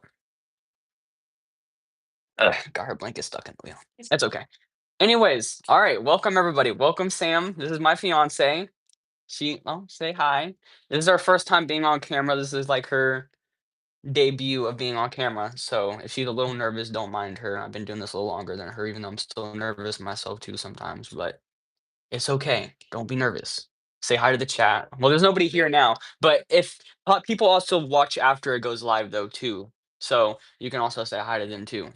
got her blanket stuck in the wheel. That's okay. Anyways, all right. Welcome everybody. Welcome Sam. This is my fiance. Say hi. This is our first time being on camera. This is like her debut of being on camera. So if she's a little nervous, don't mind her. I've been doing this a little longer than her, even though I'm still nervous myself too sometimes. But it's okay. Don't be nervous. Say hi to the chat. Well, there's nobody here now, but if people also watch after it goes live though too, so you can also say hi to them too.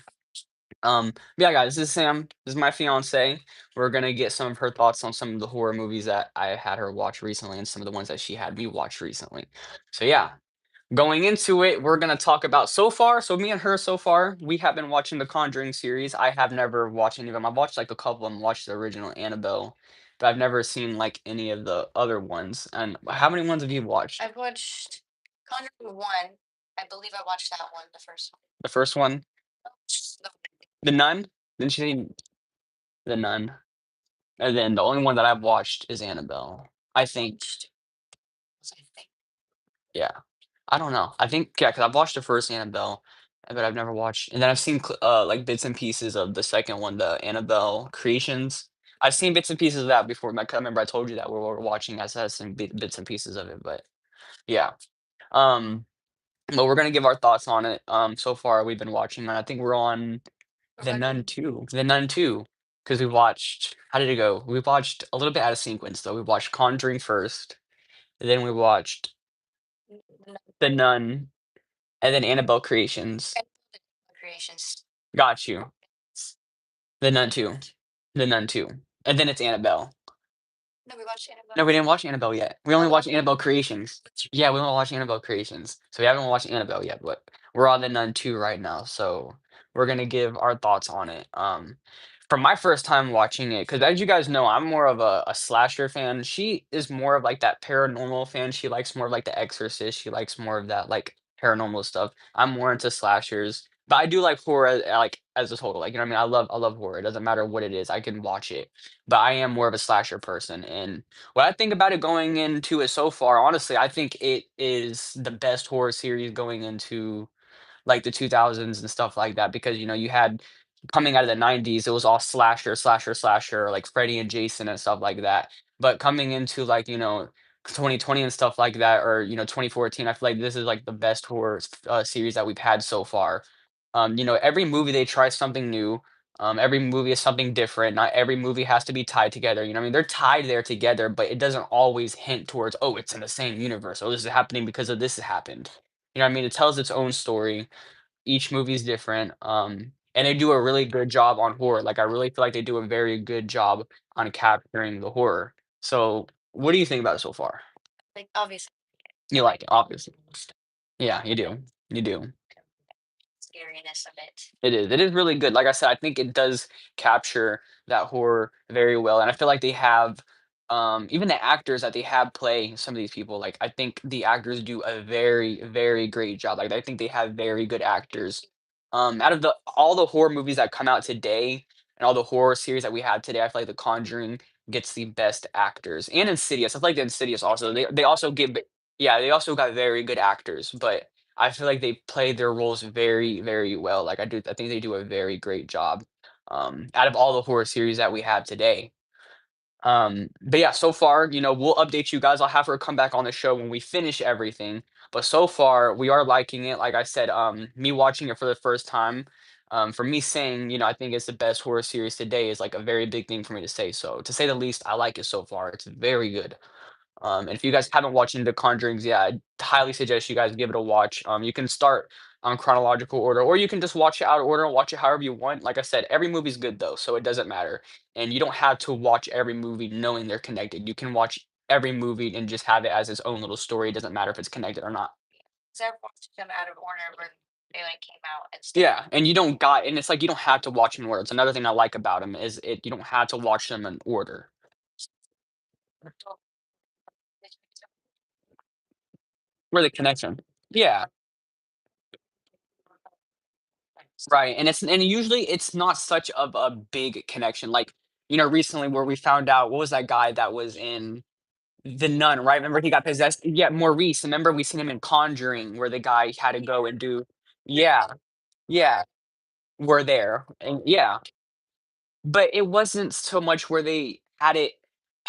Yeah, guys, this is Sam. This is my fiance. We're gonna get some of her thoughts on some of the horror movies that I had her watch recently, and some of the ones that she had me watch recently. So yeah, going into it, we're gonna talk about so far. So me and her so far, we have been watching the Conjuring series. I have never watched any of them. I've watched like a couple of them, watched the original Annabelle, but I've never seen like any of the other ones. And how many ones have you watched? I've watched Conjuring 1. I believe I watched that one, the first one. The first one, The The Nun. Didn't she say The Nun? And then the only one that I've watched is Annabelle. I think. watched was I think. Yeah. I don't know. I think yeah, because 'cause I've watched the first Annabelle, but I've never watched and then I've seen like, bits and pieces of the second one, the Annabelle Creations. I've seen bits and pieces of that before, like, I remember I told you that we were watching, I said some bits and pieces of it, but yeah. Um, but we're gonna give our thoughts on it. So far we've been watching, and I think we're on We're The on Nun 2. The Nun 2, because we watched how did it go? We watched a little bit out of sequence, though. We watched Conjuring first, then we watched The Nun, and then Annabelle Creations. Creations. Got you. The Nun 2. The Nun 2. And then it's Annabelle. No, we watched Annabelle. No, we didn't watch Annabelle yet. We Oh, only we watched watched Annabelle Annabelle. Creations. Yeah, we only watched Annabelle Creations. So we haven't watched Annabelle yet, but we're on The Nun 2 right now, so we're gonna give our thoughts on it. From my first time watching it, because as you guys know, I'm more of a slasher fan. She is more of like that paranormal fan. She likes more of like The Exorcist. She likes more of that like paranormal stuff. I'm more into slashers. But I do like horror like as a total. Like, you know what I mean? I love horror. It doesn't matter what it is. I can watch it. But I am more of a slasher person. And what I think about it going into it so far, honestly, I think it is the best horror series going into like the 2000s and stuff like that because you had coming out of the 90s it was all slasher like Freddy and Jason and stuff like that, but coming into like 2020 and stuff like that, or 2014, I feel like this is like the best horror series that we've had so far. Every movie they try something new. Every movie is something different. Not every movie has to be tied together. You know what I mean? They're tied there together, but it doesn't always hint towards, oh, it's in the same universe. Oh, this is happening because of this has happened. You know what I mean? It tells its own story. Each movie is different, and they do a really good job on horror. Like, I really feel like they do a very good job on capturing the horror. So, what do you think about it so far? Like obviously You like it, obviously. Yeah, you do. You do. scariness of it. It is. It is really good. Like I said, I think it does capture that horror very well, and I feel like they have, even the actors that they have play some of these people. Like I think the actors do a very, very great job. Like I think they have very good actors. Out of the all the horror movies that come out today and all the horror series that we have today, I feel like The Conjuring gets the best actors, and Insidious. I feel like the Insidious also. They also give. Yeah, they also got very good actors, but I feel like they play their roles very, very well. Like I think they do a very great job. Out of all the horror series that we have today. But yeah, so far, we'll update you guys. I'll have her come back on the show when we finish everything. But so far, we are liking it. Like I said, me watching it for the first time, for me saying, I think it's the best horror series today is like a very big thing for me to say. So to say the least, I like it so far. It's very good. And if you guys haven't watched The Conjurings, yeah, I highly suggest you guys give it a watch. You can start on chronological order, or you can just watch it out of order and watch it however you want. Like I said, every movie's good though, so it doesn't matter. And you don't have to watch every movie knowing they're connected. You can watch every movie and just have it as its own little story. It doesn't matter if it's connected or not. 'Cause I've watched them out of order when they, like, came out and stuff. Yeah, and you don't got and it's like you don't have to watch them in order. It's another thing I like about them is you don't have to watch them in order. So, Where the connection. Yeah. Right, and usually it's not such of a big connection, like, recently where we found out what was that guy that was in The Nun, right? Remember he got possessed? Yeah, Maurice, remember we seen him in Conjuring where the guy had to go and do. Yeah, yeah, we're there, and yeah. But it wasn't so much where they had it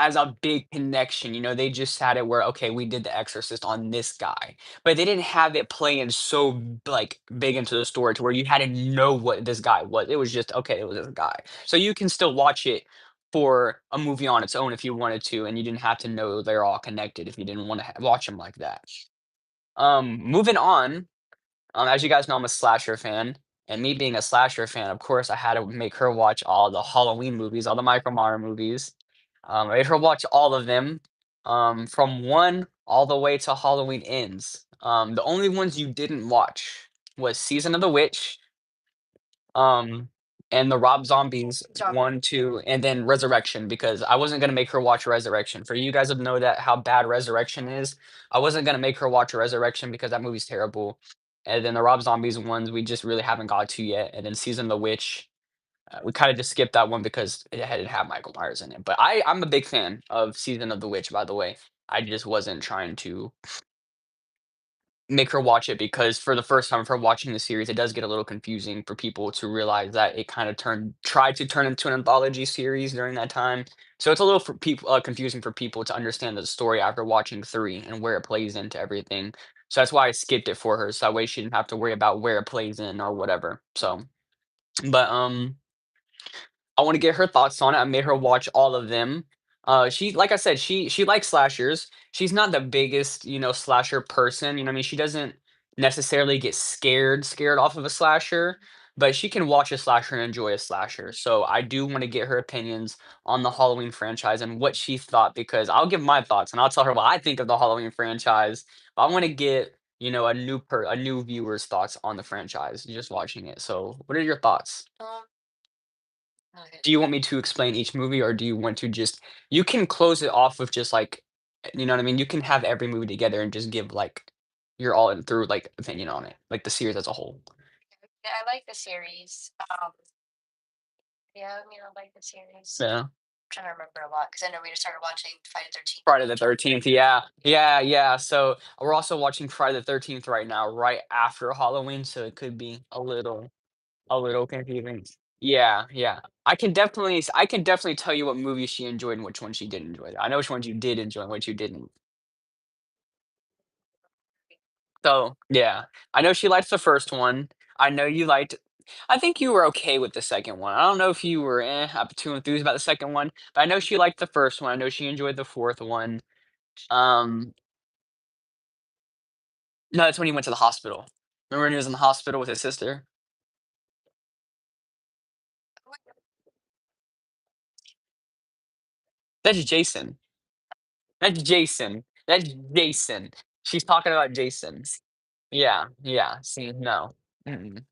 as a big connection, they just had it where, "Okay, we did The Exorcist on this guy." But they didn't have it playing so, like, big into the story to where you had to know what this guy was. It was just, "Okay, it was this guy." So you can still watch it for a movie on its own if you wanted to, and you didn't have to know they're all connected if you didn't wanna watch them like that. Moving on, as you guys know, I'm a slasher fan, and me being a slasher fan, of course, I had to make her watch all the Halloween movies, all the Michael Myers movies. I made her watch all of them, from 1 all the way to Halloween Ends. The only ones you didn't watch was Season of the Witch, um, and the Rob Zombies zombie. 1, 2, and then Resurrection because I wasn't gonna make her watch Resurrection. For you guys to know that how bad Resurrection is, I wasn't gonna make her watch Resurrection because that movie's terrible. And then the Rob Zombies ones, we just really haven't got to yet. And then Season of the Witch, we kinda just skipped that one because it didn't have Michael Myers in it. But I'm a big fan of Season of the Witch, by the way. I just wasn't trying to make her watch it because for the first time of her watching the series, it does get a little confusing for people to realize that it kind of tried to turn into an anthology series during that time. So it's a little for people confusing for people to understand the story after watching 3 and where it plays into everything. So that's why I skipped it for her, so that way she didn't have to worry about where it plays in or whatever. So, but I wanna get her thoughts on it. I made her watch all of them. She like I said, she likes slashers. She's not the biggest, slasher person, you know what I mean? She doesn't necessarily get scared off of a slasher, but she can watch a slasher and enjoy a slasher. So I do wanna get her opinions on the Halloween franchise and what she thought because I'll give my thoughts and I'll tell her what I think of the Halloween franchise, but I wanna get, a new viewer's thoughts on the franchise just watching it. So what are your thoughts? Um, okay. Do you want me to explain each movie, or do you want to just you can close it off with just, like, you know what I mean? You can have every movie together and just give, like, your all in through, like, opinion on it, like, the series as a whole. Yeah, I like the series. Yeah, I mean, I like the series. Yeah. Trying to remember a lot because I know we just started watching Friday the 13th. Friday the 13th, yeah. Yeah, yeah, so, we're also watching Friday the 13th right now, right after Halloween, so it could be a little confusing. Yeah, yeah. I can definitely tell you what movies she enjoyed and which ones she didn't enjoy. I know which ones you did enjoy and which you didn't. So, yeah, I know she liked the first one. I know you liked I think you were okay with the second one. I don't know if you were, up too enthused about the second one, but I know she liked the first one. I know she enjoyed the 4th one. Um, no, that's when he went to the hospital. Remember when he was in the hospital with his sister? That's Jason. That's Jason. That's Jason. She's talking about Jason. Yeah, yeah. See, no. Mm-mm.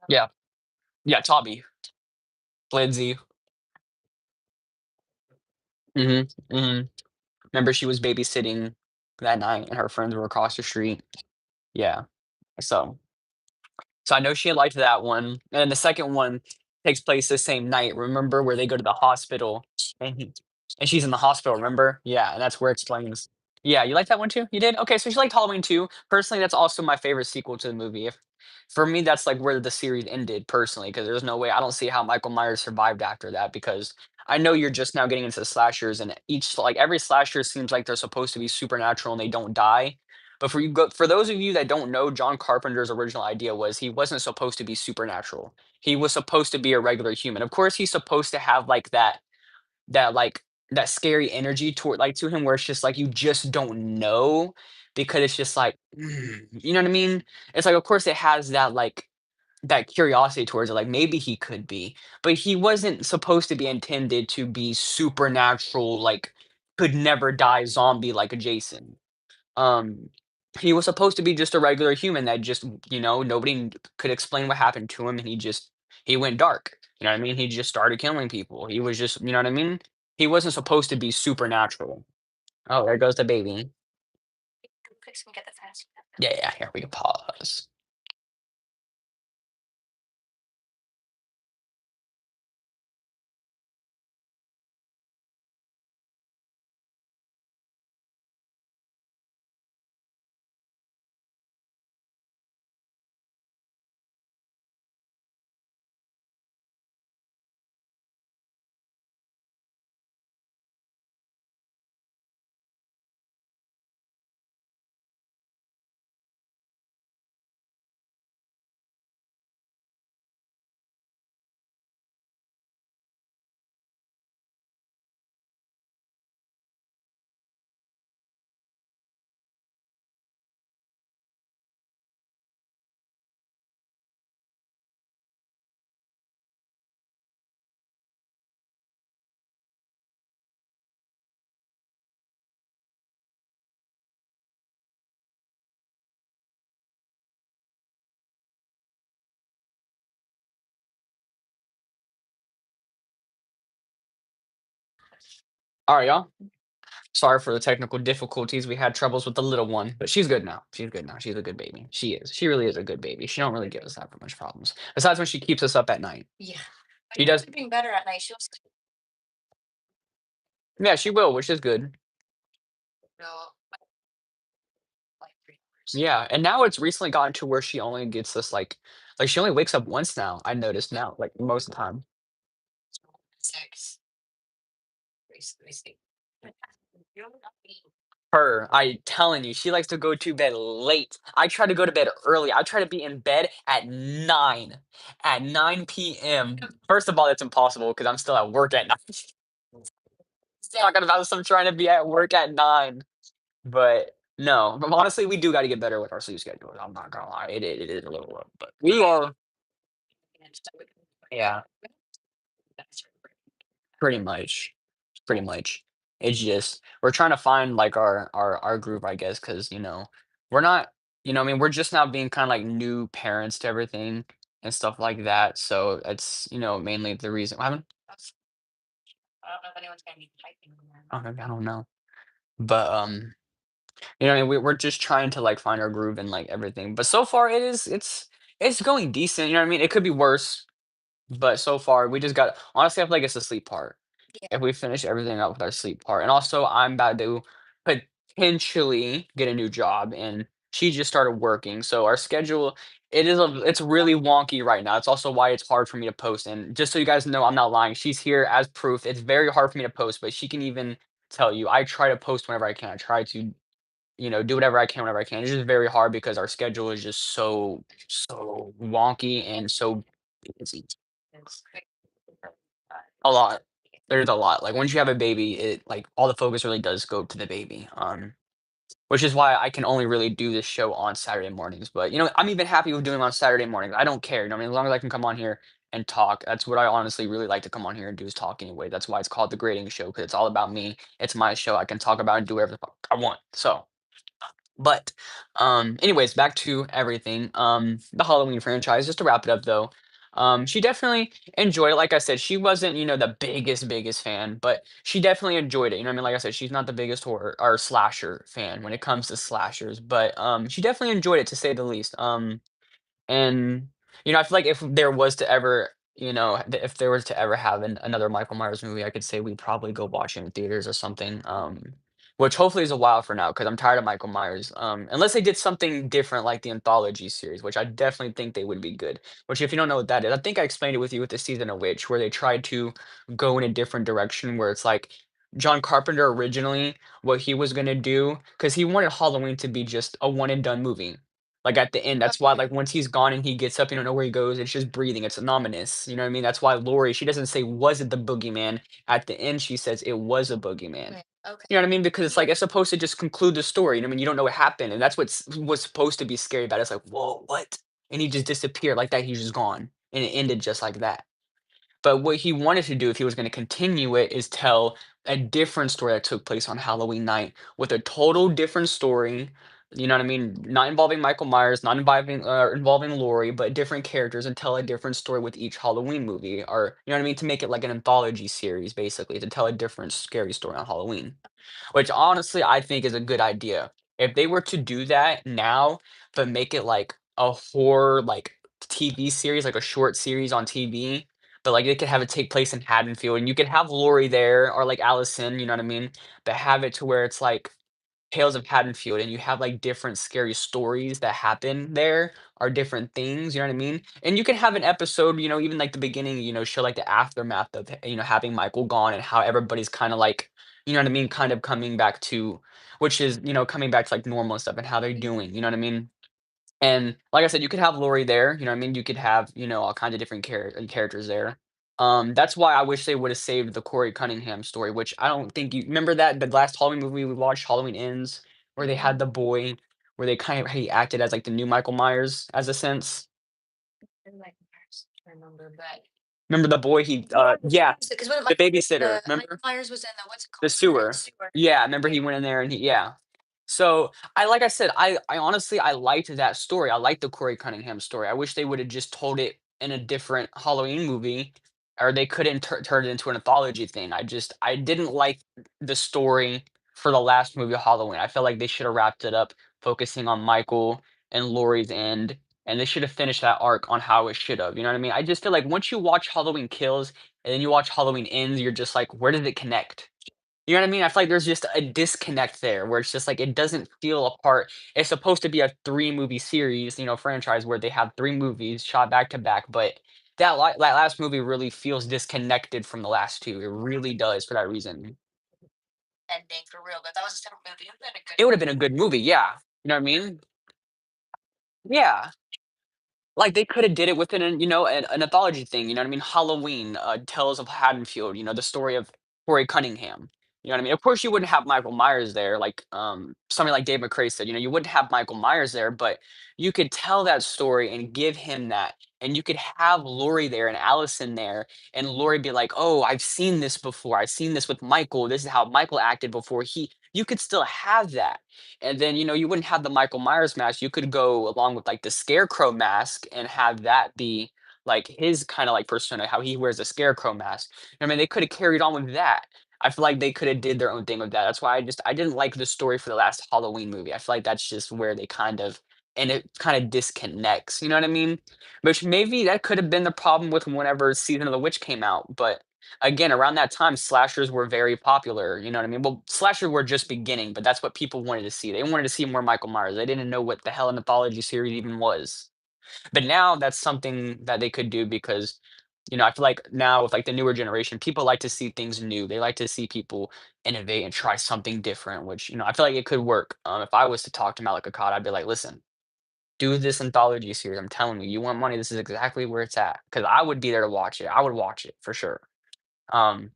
Yeah, yeah, Tommy, Lindsay. Mhm, mhm. Remember she was babysitting that night and her friends were across the street. Yeah, so I know she liked that one, and then the second one takes place the same night, remember, where they go to the hospital and he and she's in the hospital, remember? Yeah, and that's where it explains. Yeah, you like that one too? You did? Okay, so she liked Halloween too. Personally, that's also my favorite sequel to the movie. If for me, that's, like, where the series ended personally, because there's no way I don't see how Michael Myers survived after that because I know you're just now getting into slashers and every slasher seems like they're supposed to be supernatural and they don't die. But for those of you that don't know, John Carpenter's original idea was he wasn't supposed to be supernatural. He was supposed to be a regular human. Of course, he's supposed to have like that that, like, that scary energy toward like, to him where it's just like you just don't know because it's just like, you know what I mean? It's like, of course, it has that, like, that curiosity towards it, like, maybe he could be, but he wasn't supposed to be intended to be supernatural, like, could never die zombie like a Jason. Um, he was supposed to be just a regular human that just, nobody could explain what happened to him, and he went dark. You know what I mean? He just started killing people. He was just, you know what I mean? He wasn't supposed to be supernatural. Oh, there goes the baby. Fix and get the fast. Yeah, yeah. Here we can pause. All right, y'all. Sorry for the technical difficulties. We had troubles with the little one, but she's good now. She's good now. She's a good baby. She is. She really is a good baby. She don't really give us that much problems. Besides when she keeps us up at night. Yeah. She She's does. sleeping better at night. She'll sleep. Yeah, she will, which is good. No, like 3 hours. Yeah, and now it's recently gotten to where she only gets us like she only wakes up once now. I noticed now, like most of the time. 6. Let me see. You're not being Her, I telling you, she likes to go to bed late. I try to go to bed early. I try to be in bed at 9, at 9 p.m. First of all, it's impossible because I'm still at work at 9. Talking about some trying to be at work at 9. But no, but honestly, we do got to get better with our sleep schedule. I'm not gonna lie, it is a little rough, but we are. Yeah, pretty much, pretty much. It's just we're trying to find like our group, I guess, because we're not, I mean, we're just now being kind of like new parents to everything and stuff like that. So it's mainly the reason. I haven't. I don't know if anyone's gonna be typing in there. I don't know, but I mean, we're just trying to like find our groove and like everything. But so far, it's going decent. You know what I mean? It could be worse, but so far we just got. Honestly, I feel like it's the sleep part. Yeah. If we finish everything up with our sleep part, and also I'm about to potentially get a new job, and she just started working, so our schedule it's really wonky right now. It's also why it's hard for me to post. And just so you guys know, I'm not lying. She's here as proof. It's very hard for me to post, but she can even tell you I try to post whenever I can. I try to do whatever I can whenever I can. It's just very hard because our schedule is just so wonky and so busy. It's A lot. There's a lot. Like once you have a baby, it like all the focus really does go to the baby. Which is why I can only really do this show on Saturday mornings. But I'm even happy with doing it on Saturday mornings. I don't care. I mean, as long as I can come on here and talk, that's what I honestly really like to come on here and do is talk anyway. That's why it's called the grading show because it's all about me. It's my show. I can talk about and do whatever the fuck I want. So but, anyways, back to everything. The Halloween franchise, just to wrap it up though, she definitely enjoyed it. Like I said, she wasn't, the biggest fan, but she definitely enjoyed it. You know what I mean? Like I said, she's not the biggest horror or slasher fan when it comes to slashers, but she definitely enjoyed it to say the least. And, I feel like if there was to ever, if there was to ever have another Michael Myers movie, I could say we'd probably go watch it in theaters or something. Which hopefully is a while for now because I'm tired of Michael Myers. Unless they did something different like the anthology series, which I definitely think they would be good. Which, if you don't know what that is, I think I explained it with you with the season of Witch, where they tried to go in a different direction, where it's like John Carpenter originally, what he was gonna do, because he wanted Halloween to be just a one and done movie Like, at the end, that's why, Okay. like, once he's gone and he gets up, you don't know where he goes, it's just breathing, it's ominous, you know what I mean? That's why Lori, she doesn't say, "Was it the boogeyman?" At the end, she says, "It was a boogeyman." Okay. Okay. You know what I mean? Because it's Yeah. like, it's supposed to just conclude the story, you know what I mean? You don't know what happened, and that's what's supposed to be scary about it. It's like, "Whoa, what?" And he just disappeared like that, he's just gone, and it ended just like that. But what he wanted to do if he was gonna continue it is tell a different story that took place on Halloween night with a total different story, you know what I mean? Not involving Michael Myers, not involving Laurie, but different characters and tell a different story with each Halloween movie or, you know what I mean? To make it like an anthology series, basically, to tell a different scary story on Halloween. Which honestly, I think is a good idea. If they were to do that now, but make it like a horror, like, TV series, like a short series on TV, but, like, they could have it take place in Haddonfield, and you could have Laurie there or, like, Allison, you know what I mean? But have it to where it's like Tales of Haddonfield, and you have, like, different scary stories that happen there, or different things, you know what I mean? And you can have an episode, you know, even, like, the beginning, you know, show, like, the aftermath of, you know, having Michael gone and how everybody's kinda, like, you know what I mean, kind of coming back to which is, you know, coming back to, like, normal and stuff and how they're Mhm. doing, you know what I mean? And like I said, you could have Laurie there, you know what I mean? You could have, you know, all kinds of different characters there. That's why I wish they would have saved the Corey Cunningham story, which I don't think you remember that the last Halloween movie we watched, Halloween Ends, where they had Mhm. the boy, where they kind of he acted as like the new Michael Myers as a sense. I'm like embarrassed to remember, but Remember the boy he yeah, yeah, because when the the babysitter, Michael remember? Myers was in the what's it The called? sewer. Sewer. Yeah, remember he Yeah. went in there and he yeah. So, I like I said, I honestly I liked that story. I liked the Corey Cunningham story. I wish they would have just told it in a different Halloween movie, or they couldn't turn it into an anthology thing. I didn't like the story for the last movie of Halloween. I felt like they should have wrapped it up focusing on Michael and Laurie's end, and they should have finished that arc on how it should have. You know what I mean? I just feel like once you watch Halloween Kills and then you watch Halloween Ends, you're just like, where did it connect? You know what I mean? I feel like there's just a disconnect there where it's just like it doesn't feel a part. It's supposed to be a 3-movie series, you know, franchise where they have 3 movies shot back to back, but that last movie really feels disconnected from the last 2. It really does for that reason. Ending for real, but that was a separate movie. It would have been a good It would have been a good movie, yeah. You know what I mean? Yeah. Like, they coulda did it within an you know, an anthology thing, you know what I mean? Halloween, Tales of Haddonfield, you know, the story of Corey Cunningham, you know what I mean? Of course, you wouldn't have Michael Myers there, like, somebody like Dave McCrae said, you know, you wouldn't have Michael Myers there, but you could tell that story and give him that, and you could have Laurie there and Allison there, and Laurie be like, "Oh, I've seen this before. I've seen this with Michael. This is how Michael acted before he" you could still have that. And then, you know, you wouldn't have the Michael Myers mask. You could go along with like the Scarecrow mask and have that be like his kind of like persona, how he wears a Scarecrow mask. I mean, they could have carried on with that. I feel like they could have did their own thing with that. That's why I didn't like the story for the last Halloween movie. I feel like that's just where they kind of and it kind of disconnects. You know what I mean? Which maybe that could have been the problem with whenever Season of the Witch came out, but again, around that time, slashers were very popular, you know what I mean? Well, slashers were just beginning, but that's what people wanted to see. They wanted to see more Michael Myers. They didn't know what the hell an anthology series even was. But now that's something that they could do because, you know, I feel like now with like the newer generation, people like to see things new. They like to see people innovate and try something different, which, you know, I feel like it could work. If I was to talk to Malika Akkad, I'd be like, listen, do this anthology series. I'm telling you, you want money, this is exactly where it's at. Because I would be there to watch it. I would watch it for sure. Um,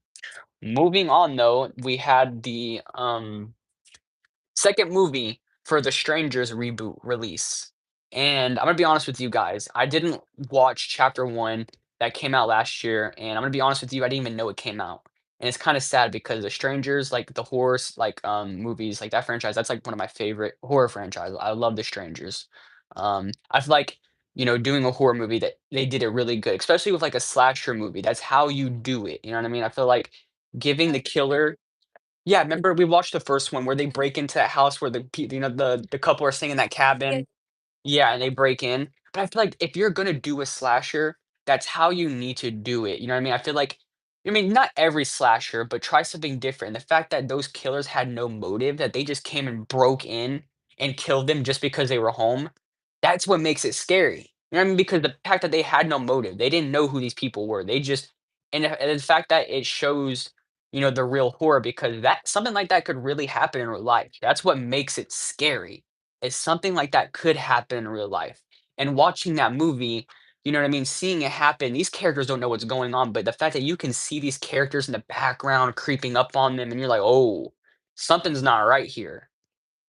Moving on though, we had the, second movie for the Strangers reboot release, and I'm gonna be honest with you guys, I didn't watch chapter 1 that came out last year, and I'm gonna be honest with you, I didn't even know it came out, and it's kinda sad because The Strangers, like, the horror movies, like, that franchise, that's, like, one of my favorite horror franchises. I love The Strangers. I feel like, you know, doing a horror movie that they did it really good, especially with, like, a slasher movie, that's how you do it, you know what I mean? I feel like giving the killer yeah, remember we watched the first one where they break into that house where you know, the couple are staying in that Yeah. cabin? Yeah, and they break in. But I feel like if you're gonna do a slasher, that's how you need to do it, you know what I mean? I feel like I mean, not every slasher, but try something different. The fact that those killers had no motive, that they just came and broke in and killed them just because they were home, that's what makes it scary. You know what I mean? Because the fact that they had no motive, they didn't know who these people were. They just and the fact that it shows, you know, the real horror because that something like that could really happen in real life. That's what makes it scary. is something like that could happen in real life. And watching that movie, you know what I mean, seeing it happen, these characters don't know what's going on, but the fact that you can see these characters in the background creeping up on them, and you're like, "Oh, something's not right here."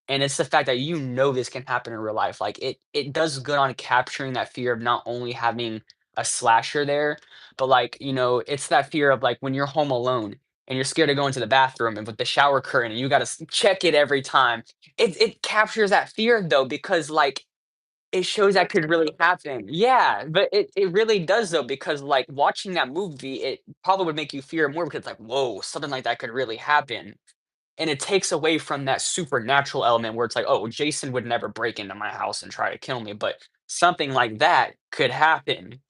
And it's the fact that you know this can happen in real life. Like it does good on capturing that fear of not only having a slasher there, but like, it's that fear of like when you're home alone and you're scared to go into the bathroom and with the shower curtain and you gotta check it every time. It captures that fear though, because like it shows that could really happen. Yeah, but it really does though, because like watching that movie, it probably would make you fear more because it's like, whoa, something like that could really happen. And it takes away from that supernatural element where it's like, "Oh, Jason would never break into my house and try to kill me," but something like that could happen,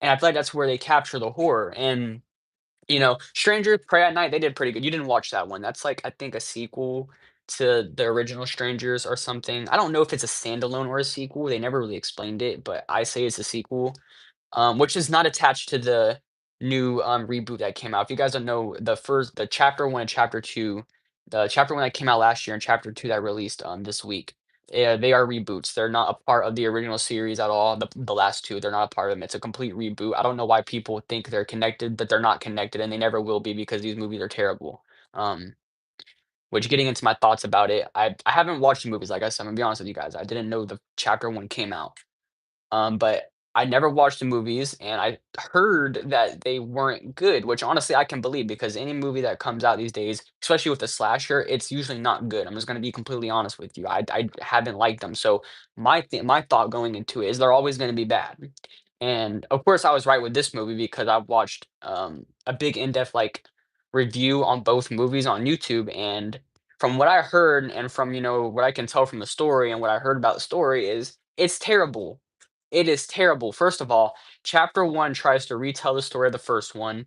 and I feel like that's where they capture the horror, and, Strangers Prey at Night, they did pretty good. You didn't watch that one. That's, like, I think a sequel to the original Strangers or something. I don't know if it's a standalone or a sequel, they never really explained it, but I say it's a sequel, which is not attached to the new, reboot that came out. If you guys don't know, the chapter 1 and chapter 2, the chapter 1 that came out last year and chapter 2 that released, this week, they are reboots. They're not a part of the original series at all. The last 2, they're not a part of them. It's a complete reboot. I don't know why people think they're connected, but they're not connected, and they never will be because these movies are terrible. Um, which getting into my thoughts about it, I haven't watched the movies, like I said, I'm gonna be honest with you guys. I didn't know the chapter 1 came out. But I never watched the movies, and I heard that they weren't good, which honestly I can believe because any movie that comes out these days, especially with a slasher, it's usually not good. I'm just gonna be completely honest with you. I haven't liked them. So my thought going into it is they're always gonna be bad. And of course, I was right with this movie because I watched a big in-depth like review on both movies on YouTube, and from what I heard and from what I can tell from the story and what I heard about the story is it's terrible. It is terrible. First of all, chapter 1 tries to retell the story of the first one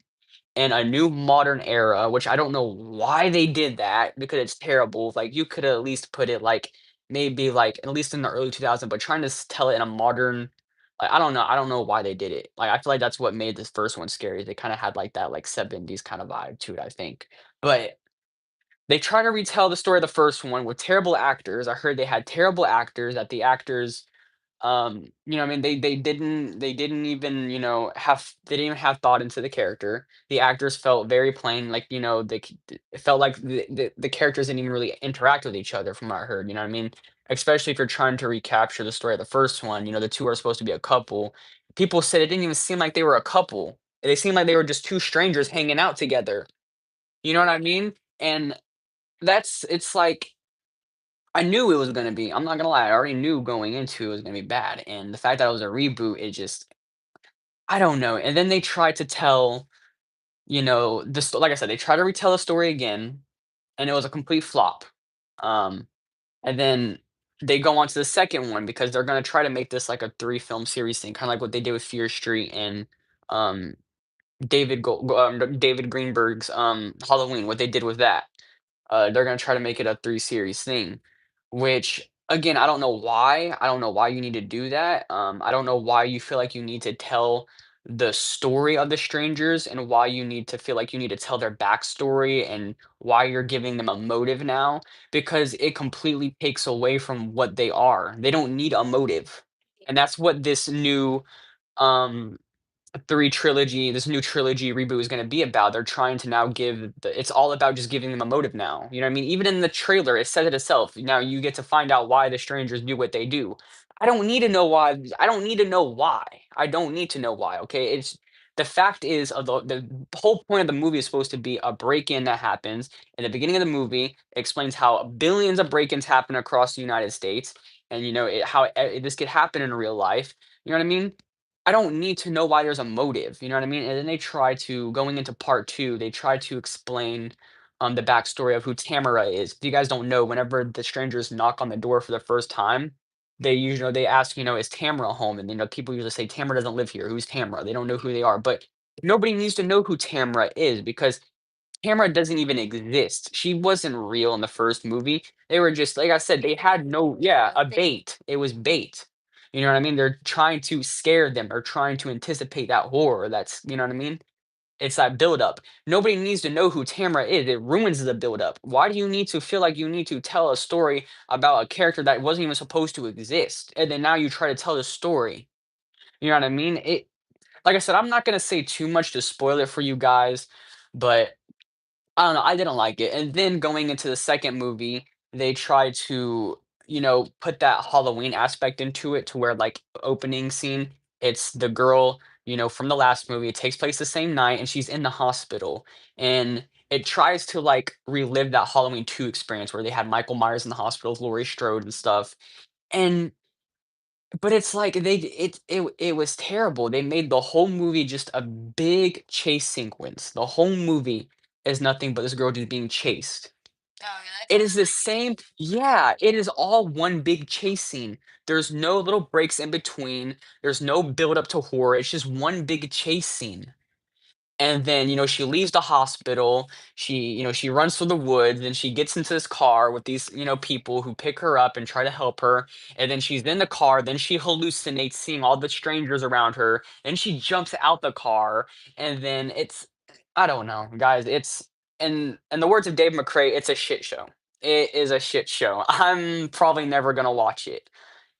in a new modern era, which I don't know why they did that because it's terrible. Like, you could at least put it, like, maybe, like, at least in the early 2000s, but trying to tell it in a modern, like, I don't know why they did it. Like, I feel like that's what made this first one scary. They kind of had like that, like, 70s kind of vibe to it, I think. But they try to retell the story of the first one with terrible actors. I heard they had terrible actors, that the actors I mean, they didn't even, they didn't even have thought into the character. The actors felt very plain, like, it felt like the characters didn't even really interact with each other from what I heard, you know what I mean? Especially if you're trying to recapture the story of the first one, the two are supposed to be a couple. People said it didn't even seem like they were a couple. They seemed like they were just two strangers hanging out together. You know what I mean? And it's like I knew it was gonna be, I'm not gonna lie, I already knew going into it was gonna be bad, and the fact that it was a reboot, it just I don't know, and then they tried to tell, this like I said, they tried to retell the story again, and it was a complete flop. Um, and then they go on to the second one because they're gonna try to make this like a 3-film series thing, kinda like what they did with Fear Street and, um, David Greenberg's, Halloween, what they did with that. They're gonna try to make it a 3 series thing, which again, I don't know why. I don't know why you need to do that. I don't know why you feel like you need to tell the story of the strangers and why you need to feel like you need to tell their backstory and why you're giving them a motive now, because it completely takes away from what they are. They don't need a motive. And that's what um this new trilogy reboot is gonna be about. They're trying to now it's all about just giving them a motive now, you know what I mean? Even in the trailer, it said it itself. Now you get to find out why the strangers do what they do. I don't need to know why. I don't need to know why. I don't need to know why, okay? It's the fact is of the whole point of the movie is supposed to be a break-in that happens. In the beginning of the movie, it explains how billions of break-ins happen across the United States, and how this could happen in real life. You know what I mean? I don't need to know why there's a motive, you know what I mean? And then they try to going into part 2, they try to explain, the backstory of who Tamara is. If you guys don't know, whenever the strangers knock on the door for the first time, they ask, "Is Tamara home?" And, people usually say, "Tamara doesn't live here. Who's Tamara?" They don't know who they are, but nobody needs to know who Tamara is because Tamara doesn't even exist. She wasn't real in the first movie. They were just like I said, they had no yeah, It a was big. bait. It was bait. You know what I mean? They're trying to scare them or trying to anticipate that horror that's you know what I mean? It's that buildup. Nobody needs to know who Tamara is. It ruins the buildup. Why do you need to feel like you need to tell a story about a character that wasn't even supposed to exist, and then now you try to tell the story? You know what I mean? It like I said, I'm not gonna say too much to spoil it for you guys, but I don't know, I didn't like it, and then going into the second movie, they tried to, put that Halloween aspect into it to where, like, opening scene, it's the girl, from the last movie, it takes place the same night, and she's in the hospital, and it tries to, like, relive that Halloween 2 experience where they had Michael Myers in the hospital, Laurie Strode and stuff, and but it's like it was terrible. They made the whole movie just a big chase sequence. The whole movie is nothing but this girl just being chased. Oh, yeah, that It sounds is the same, yeah, it is all one big chase scene. There's no little breaks in between. There's no build up to horror. It's just one big chase scene. And then, she leaves the hospital. She runs through the woods, and she gets into this car with these, people who pick her up and try to help her. And then she's in the car. Then she hallucinates seeing all the strangers around her. Then she jumps out the car. And then I don't know, guys. In the words of Dave McCrae, it's a shit show. It is a shit show. I'm probably never gonna watch it.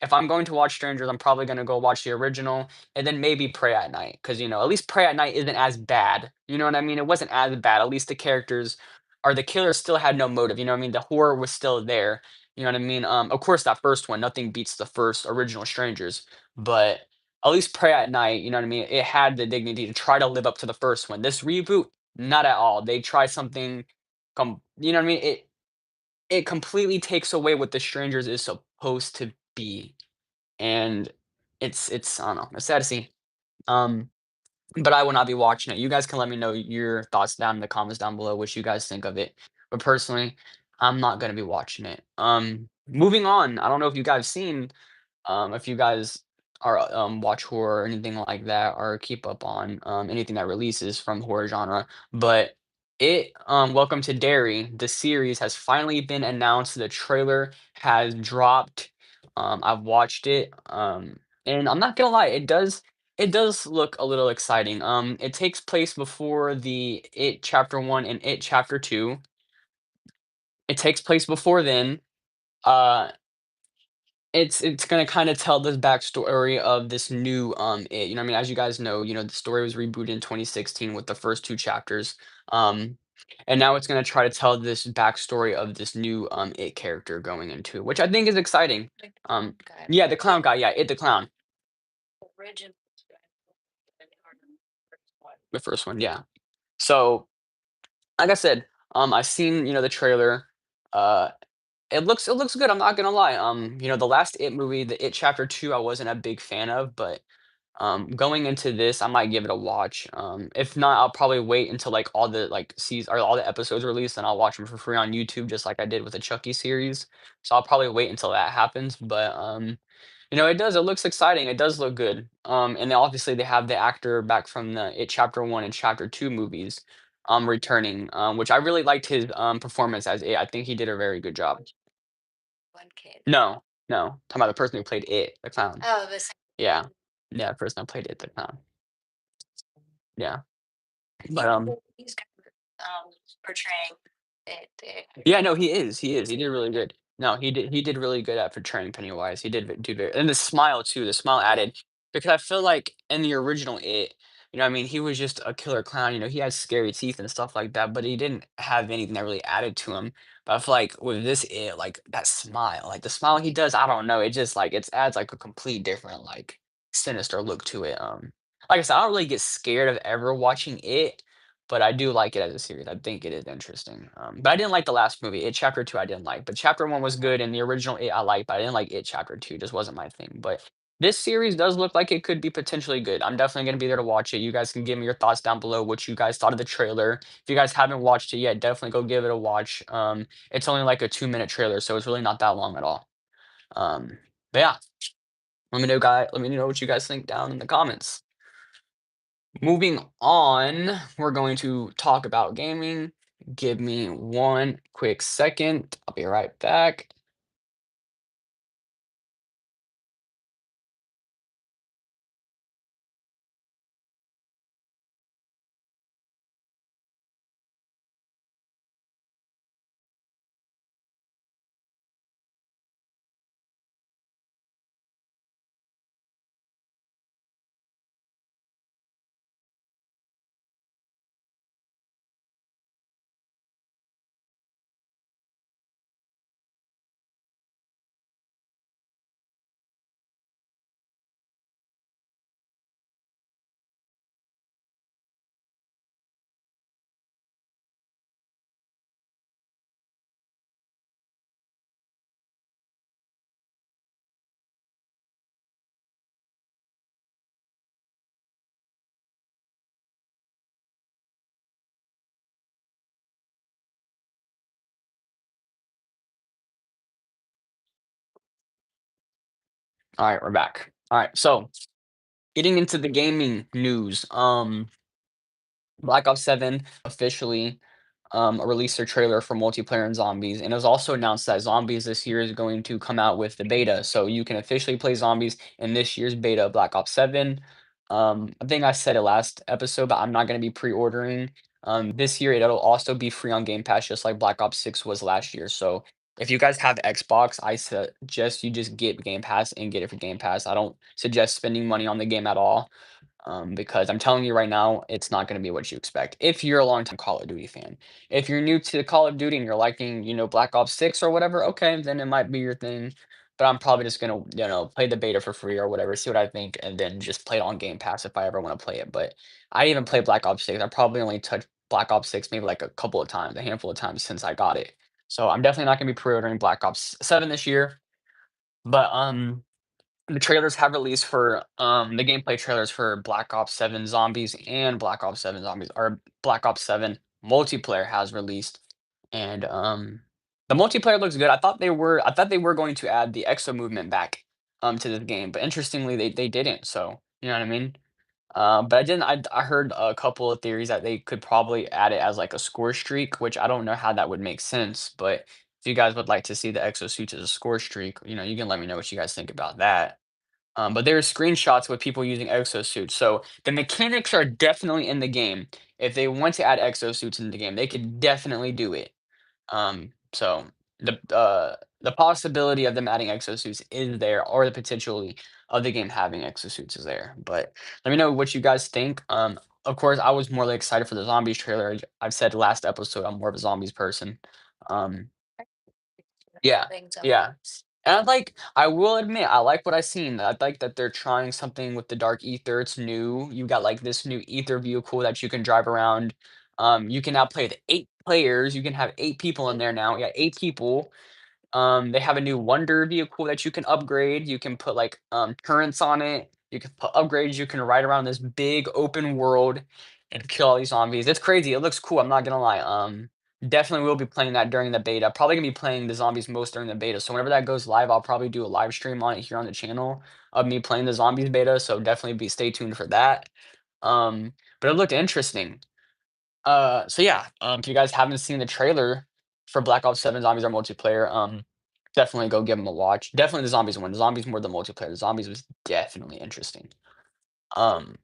If I'm going to watch Strangers, I'm probably gonna go watch the original and then maybe Pray at Night, because at least Pray at Night isn't as bad. You know what I mean? It wasn't as bad. At least the characters or the killer still had no motive. You know what I mean? The horror was still there. You know what I mean? Of course, that first one, nothing beats the first original Strangers, but at least Pray at Night, you know what I mean? It had the dignity to try to live up to the first one. This reboot, not at all. They try something, you know what I mean? It completely takes away what the Strangers is supposed to be, and it's I don't know. It's sad to see. Um, but I will not be watching it. You guys can let me know your thoughts down in the comments down below, what you guys think of it. But personally, I'm not gonna be watching it. Moving on. I don't know if you guys seen if you guys are watch horror or anything like that, or keep up on anything that releases from horror genre, but Welcome to Derry, the series has finally been announced. The trailer has dropped. I've watched it, and I'm not gonna lie, it does look a little exciting. It takes place before the It Chapter 1 and It Chapter 2. It takes place before then. Uh, it's gonna kinda tell this backstory of this new, It, you know what I mean? As you guys know, the story was rebooted in 2016 with the first 2 chapters, um, and now it's gonna try to tell this backstory of this new, It character going into it, which I think is exciting. like the Um guy. yeah, the clown guy, yeah, It the clown, Original. the first one, yeah. So, like I said, I've seen, the trailer, uh, it looks good, I'm not gonna lie. The last It movie, the It Chapter 2, I wasn't a big fan of, but going into this, I might give it a watch. If not, I'll probably wait until like all the like seas or all the episodes released, and I'll watch them for free on YouTube, just like I did with the Chucky series. So I'll probably wait until that happens. But it looks exciting. It does look good. And then obviously they have the actor back from the It Chapter 1 and Chapter 2 movies, returning. Which I really liked his performance as It. I think he did a very good job. One kid. No, no, talking about the person who played It, the clown. Oh, the same. Yeah, yeah, the person that played It, the clown. Yeah. But, He's kind of, portraying it. yeah, no, he is, he did really good. No, he did really good at portraying Pennywise, he did do very and the smile too, the smile added because I feel like in the original It, what I mean, he was just a killer clown, he had scary teeth and stuff like that, but he didn't have anything that really added to him. But I feel like with this It, like, that smile, like, the smile he does, I don't know, it just, like, it adds, like, a complete different, like, sinister look to it. Like I said, I don't really get scared of ever watching It, but I do like it as a series. I think it is interesting. But I didn't like the last movie. It Chapter 2 I didn't like, but Chapter 1 was good, and the original It I liked, but I didn't like It Chapter 2, just wasn't my thing. But this series does look like it could be potentially good. I'm definitely gonna be there to watch it. You guys can give me your thoughts down below, what you guys thought of the trailer. If you guys haven't watched it yet, definitely go give it a watch. It's only like a 2-minute trailer, so it's really not that long at all. But yeah, let me know what you guys think down in the comments. Moving on, we're going to talk about gaming. Give me one quick second. I'll be right back. All right, we're back. All right, so getting into the gaming news. Black Ops 7 officially released their trailer for multiplayer and zombies, and it was also announced that zombies this year is going to come out with the beta, so you can officially play zombies in this year's beta of Black Ops 7. I think I said it last episode, but I'm not going to be pre-ordering. This year it'll also be free on Game Pass, just like Black Ops 6 was last year. So if you guys have Xbox, I suggest you just get Game Pass and get it for Game Pass. I don't suggest spending money on the game at all, because I'm telling you right now, it's not going to be what you expect. If you're a longtime Call of Duty fan, if you're new to Call of Duty and you're liking, Black Ops 6 or whatever, okay, then it might be your thing. But I'm probably just gonna, play the beta for free or whatever, see what I think, and then just play it on Game Pass if I ever want to play it. But I even played Black Ops 6. I probably only touched Black Ops 6 maybe like a couple of times, a handful of times since I got it. So I'm definitely not gonna be pre-ordering Black Ops 7 this year. But the trailers have released for the gameplay trailers for Black Ops 7 Zombies and Black Ops 7 Zombies, or Black Ops 7 multiplayer has released. And the multiplayer looks good. I thought they were going to add the exo movement back to the game, but interestingly they didn't. So, you know what I mean? But I didn't I heard a couple of theories that they could probably add it as like a score streak, which I don't know how that would make sense, but if you guys would like to see the exosuits as a score streak, you can let me know what you guys think about that. But there are screenshots with people using exosuits, so the mechanics are definitely in the game. If they want to add exosuits in the game, they could definitely do it. So the possibility of them adding exosuits is there, or the potentially of the game having exosuits is there. But let me know what you guys think. Of course, I was more like excited for the zombies trailer. I've said last episode I'm more of a zombies person. Um, yeah, Playing yeah. zombies. And I will admit, I like what I've seen. I like that they're trying something with the dark ether. It's new. You got like this new ether vehicle that you can drive around. You can now play with 8 players. You can have 8 people in there now. Yeah, 8 people. They have a new wonder vehicle that you can upgrade. You can put like turrets on it. You can put upgrades. You can ride around this big open world and kill all these zombies. It's crazy. It looks cool. I'm not gonna lie. Definitely will be playing that during the beta. Probably gonna be playing the zombies most during the beta. So whenever that goes live, I'll probably do a live stream on it here on the channel of me playing the zombies beta. So definitely be stay tuned for that. But it looked interesting. So yeah, if you guys haven't seen the trailer for Black Ops 7 Zombies are multiplayer, definitely go give them a watch. Definitely the zombies one. The zombies more than multiplayer. The zombies was definitely interesting. Um,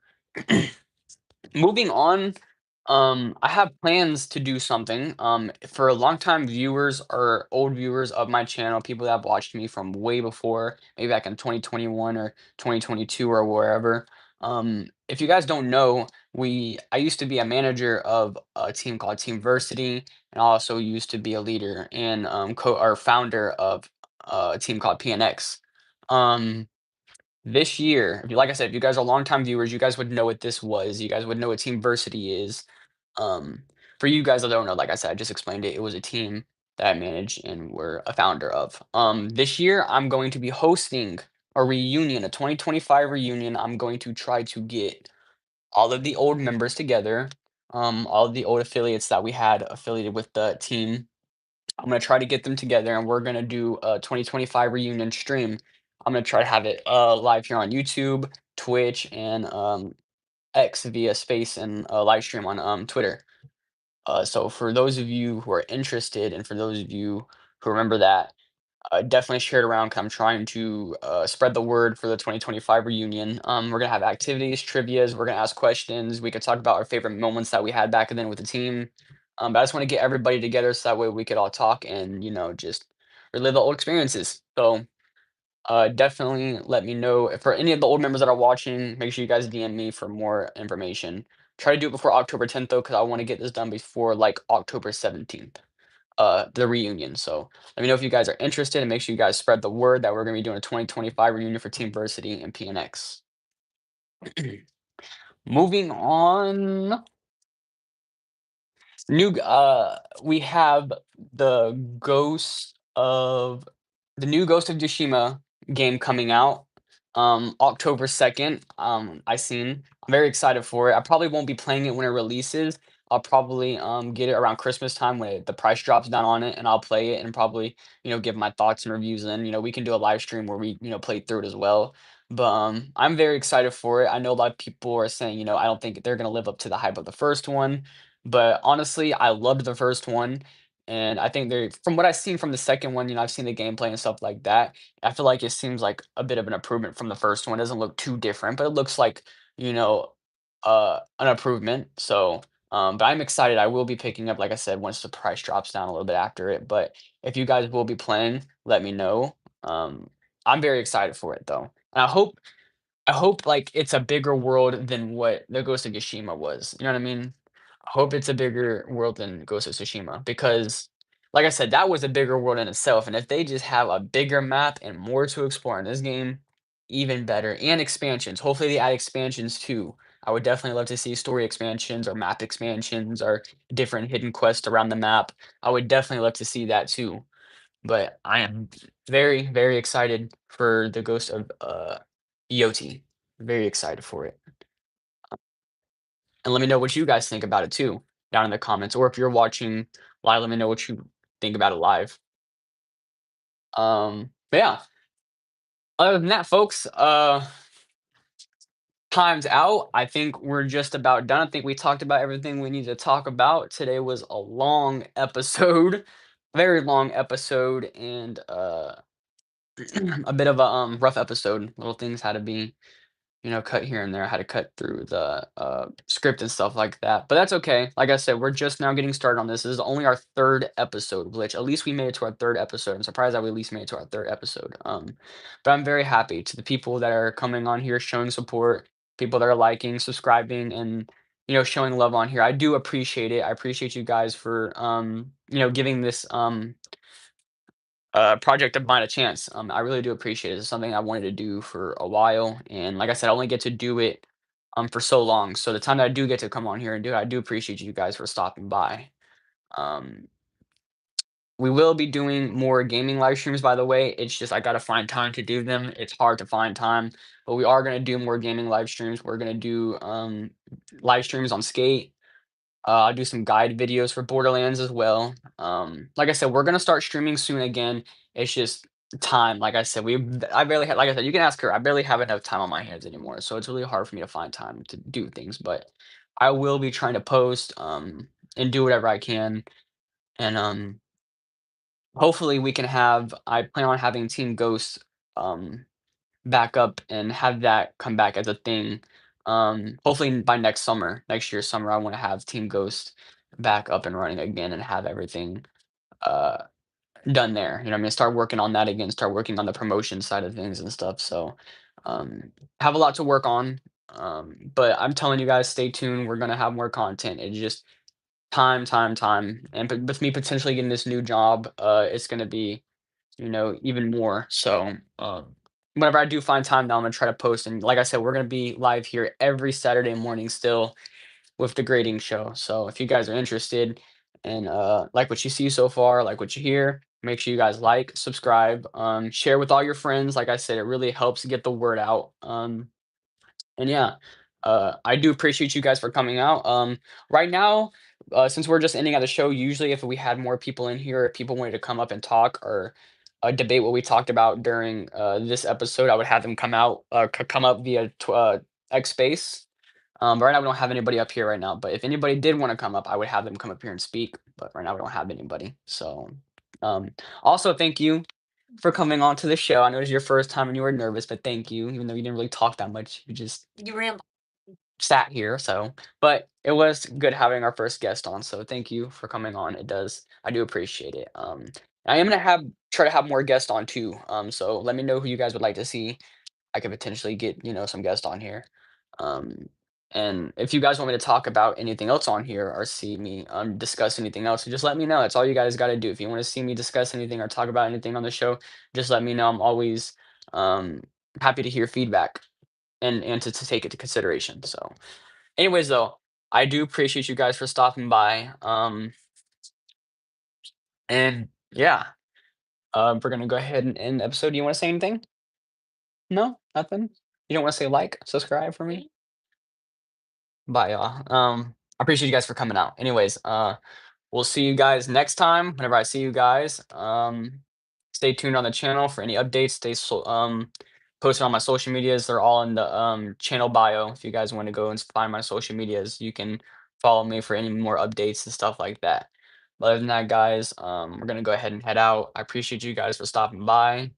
Moving on, I have plans to do something. For longtime viewers or old viewers of my channel, people that have watched me from way before, maybe back in 2021 or 2022 or wherever. If you guys don't know, I used to be a manager of a team called Team Vursity, and I also used to be a leader and co or founder of a team called PNX. Um, this year, if you like I said, if you guys are longtime viewers, you guys would know what this was. You guys would know what Team Versity is. Um, for you guys that don't know, like I said, I just explained it. It was a team that I managed and were a founder of. This year, I'm going to be hosting a reunion, a 2025 reunion. I'm going to try to get all of the old members together, all of the old affiliates that we had affiliated with the team. I'm gonna try to get them together, and we're gonna do a 2025 reunion stream. I'm gonna try to have it live here on YouTube, Twitch, and X via Space and live stream on Twitter. So for those of you who are interested, and for those of you who remember that, definitely share it around. 'Cause I'm trying to spread the word for the 2025 reunion. We're gonna have activities, trivia's. We're gonna ask questions. We could talk about our favorite moments that we had back then with the team. But I just want to get everybody together so that way we could all talk and just relive the old experiences. So definitely let me know for any of the old members that are watching. Make sure you guys DM me for more information. Try to do it before October 10th though, because I want to get this done before like October 17th, the reunion. So let me know if you guys are interested, and make sure you guys spread the word that we're going to be doing a 2025 reunion for Team Versity and PNX. Moving on, we have the the new Ghost of Tsushima game coming out October 2nd. I seen. I'm very excited for it. I probably won't be playing it when it releases. I'll probably get it around Christmas time when the price drops down on it, and I'll play it and probably give my thoughts and reviews. And we can do a live stream where we play through it as well. But I'm very excited for it. I know a lot of people are saying I don't think they're gonna live up to the hype of the first one, but honestly, I loved the first one. And I think they're from what I've seen from the second one, I've seen the gameplay and stuff like that. I feel like it seems like a bit of an improvement from the first one. It doesn't look too different, but it looks like, you know, an improvement. So, but I'm excited. I will be picking up, like I said, once the price drops down a little bit after it. But if you guys will be playing, let me know. Um, I'm very excited for it though. And I hope, like, it's a bigger world than what the Ghost of Tsushima was, you know what I mean? I hope it's a bigger world than Ghost of Tsushima because, like I said, that was a bigger world in itself, and if they just have a bigger map and more to explore in this game, even better, and expansions. Hopefully, they add expansions too. I would definitely love to see story expansions or map expansions or different hidden quests around the map. I would definitely love to see that too. But I am very, very excited for the Ghost of EOT. Very excited for it. And let me know what you guys think about it too down in the comments. Or if you're watching live, let me know what you think about it live. But yeah, other than that, folks, time's out. I think we're just about done. I think we talked about everything we need to talk about. Today was a long episode, very long episode, and a bit of a rough episode. Little things had to be cut here and there. I had to cut through the script and stuff like that. But that's okay. Like I said, we're just now getting started on this. This is only our third episode, which at least we made it to our third episode. I'm surprised that we at least made it to our third episode. But I'm very happy to the people that are coming on here, showing support, people that are liking, subscribing, and showing love on here. I do appreciate it. I appreciate you guys for giving this project of mine a chance. I really do appreciate it. It's something I wanted to do for a while, and like I said, I only get to do it for so long. So the time that I do get to come on here and do it, I do appreciate you guys for stopping by. Um, we will be doing more gaming live streams, by the way. It's just I gotta find time to do them. It's hard to find time, but we are gonna do more gaming live streams. We're gonna do live streams on Skate. I'll do some guide videos for Borderlands as well. Like I said, we're gonna start streaming soon again. It's just time. Like I said, I barely have, like I said, you can ask her. I barely have enough time on my hands anymore, so it's really hard for me to find time to do things. But I will be trying to post and do whatever I can, and hopefully we can have. I plan on having Team Ghost um back up and have that come back as a thing. Hopefully by next summer, next year's summer, I want to have Team Ghost back up and running again and have everything uh done there. You know what I mean? Start working on that again, start working on the promotion side of things and stuff. So have a lot to work on. But I'm telling you guys, stay tuned. We're gonna have more content. It's just time, time, time. And but with me potentially getting this new job, it's gonna be even more. So, whenever I do find time now, I'm gonna try to post. And like I said, we're gonna be live here every Saturday morning still with the grading show. So if you guys are interested and like what you see so far, like what you hear, make sure you guys like, subscribe, share with all your friends. Like I said, it really helps get the word out. And yeah, I do appreciate you guys for coming out. Right now, since we're just ending at the show, usually if we had more people in here, if people wanted to come up and talk or debate what we talked about during this episode, I would have them come out, come up via X Space. But right now we don't have anybody up here right now. But if anybody did want to come up, I would have them come up here and speak. But right now we don't have anybody. So, um, also thank you for coming on to the show. I know it was your first time and you were nervous, but thank you. Even though you didn't really talk that much, you just You ramble. sat here. So, but it was good having our first guest on. So thank you for coming on. I do appreciate it. I am gonna try to have more guests on too. So let me know who you guys would like to see. I could potentially get, some guests on here. Um, and if you guys want me to talk about anything else on here or see me discuss anything else, just let me know. That's all you guys got to do. If you want to see me discuss anything or talk about anything on the show, just let me know. I'm always um, happy to hear feedback and to take it to consideration. So, anyways, though, I do appreciate you guys for stopping by. And yeah, we're gonna go ahead and end the episode. Do you want to say anything? No, nothing. You don't want to say like, subscribe for me? Bye, y'all. I appreciate you guys for coming out. Anyways, we'll see you guys next time. Whenever I see you guys, stay tuned on the channel for any updates. Posted on my social medias. They're all in the channel bio. If you guys want to go and find my social medias, you can follow me for any more updates and stuff like that. But other than that, guys, we're gonna go ahead and head out. I appreciate you guys for stopping by,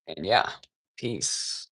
and yeah, peace.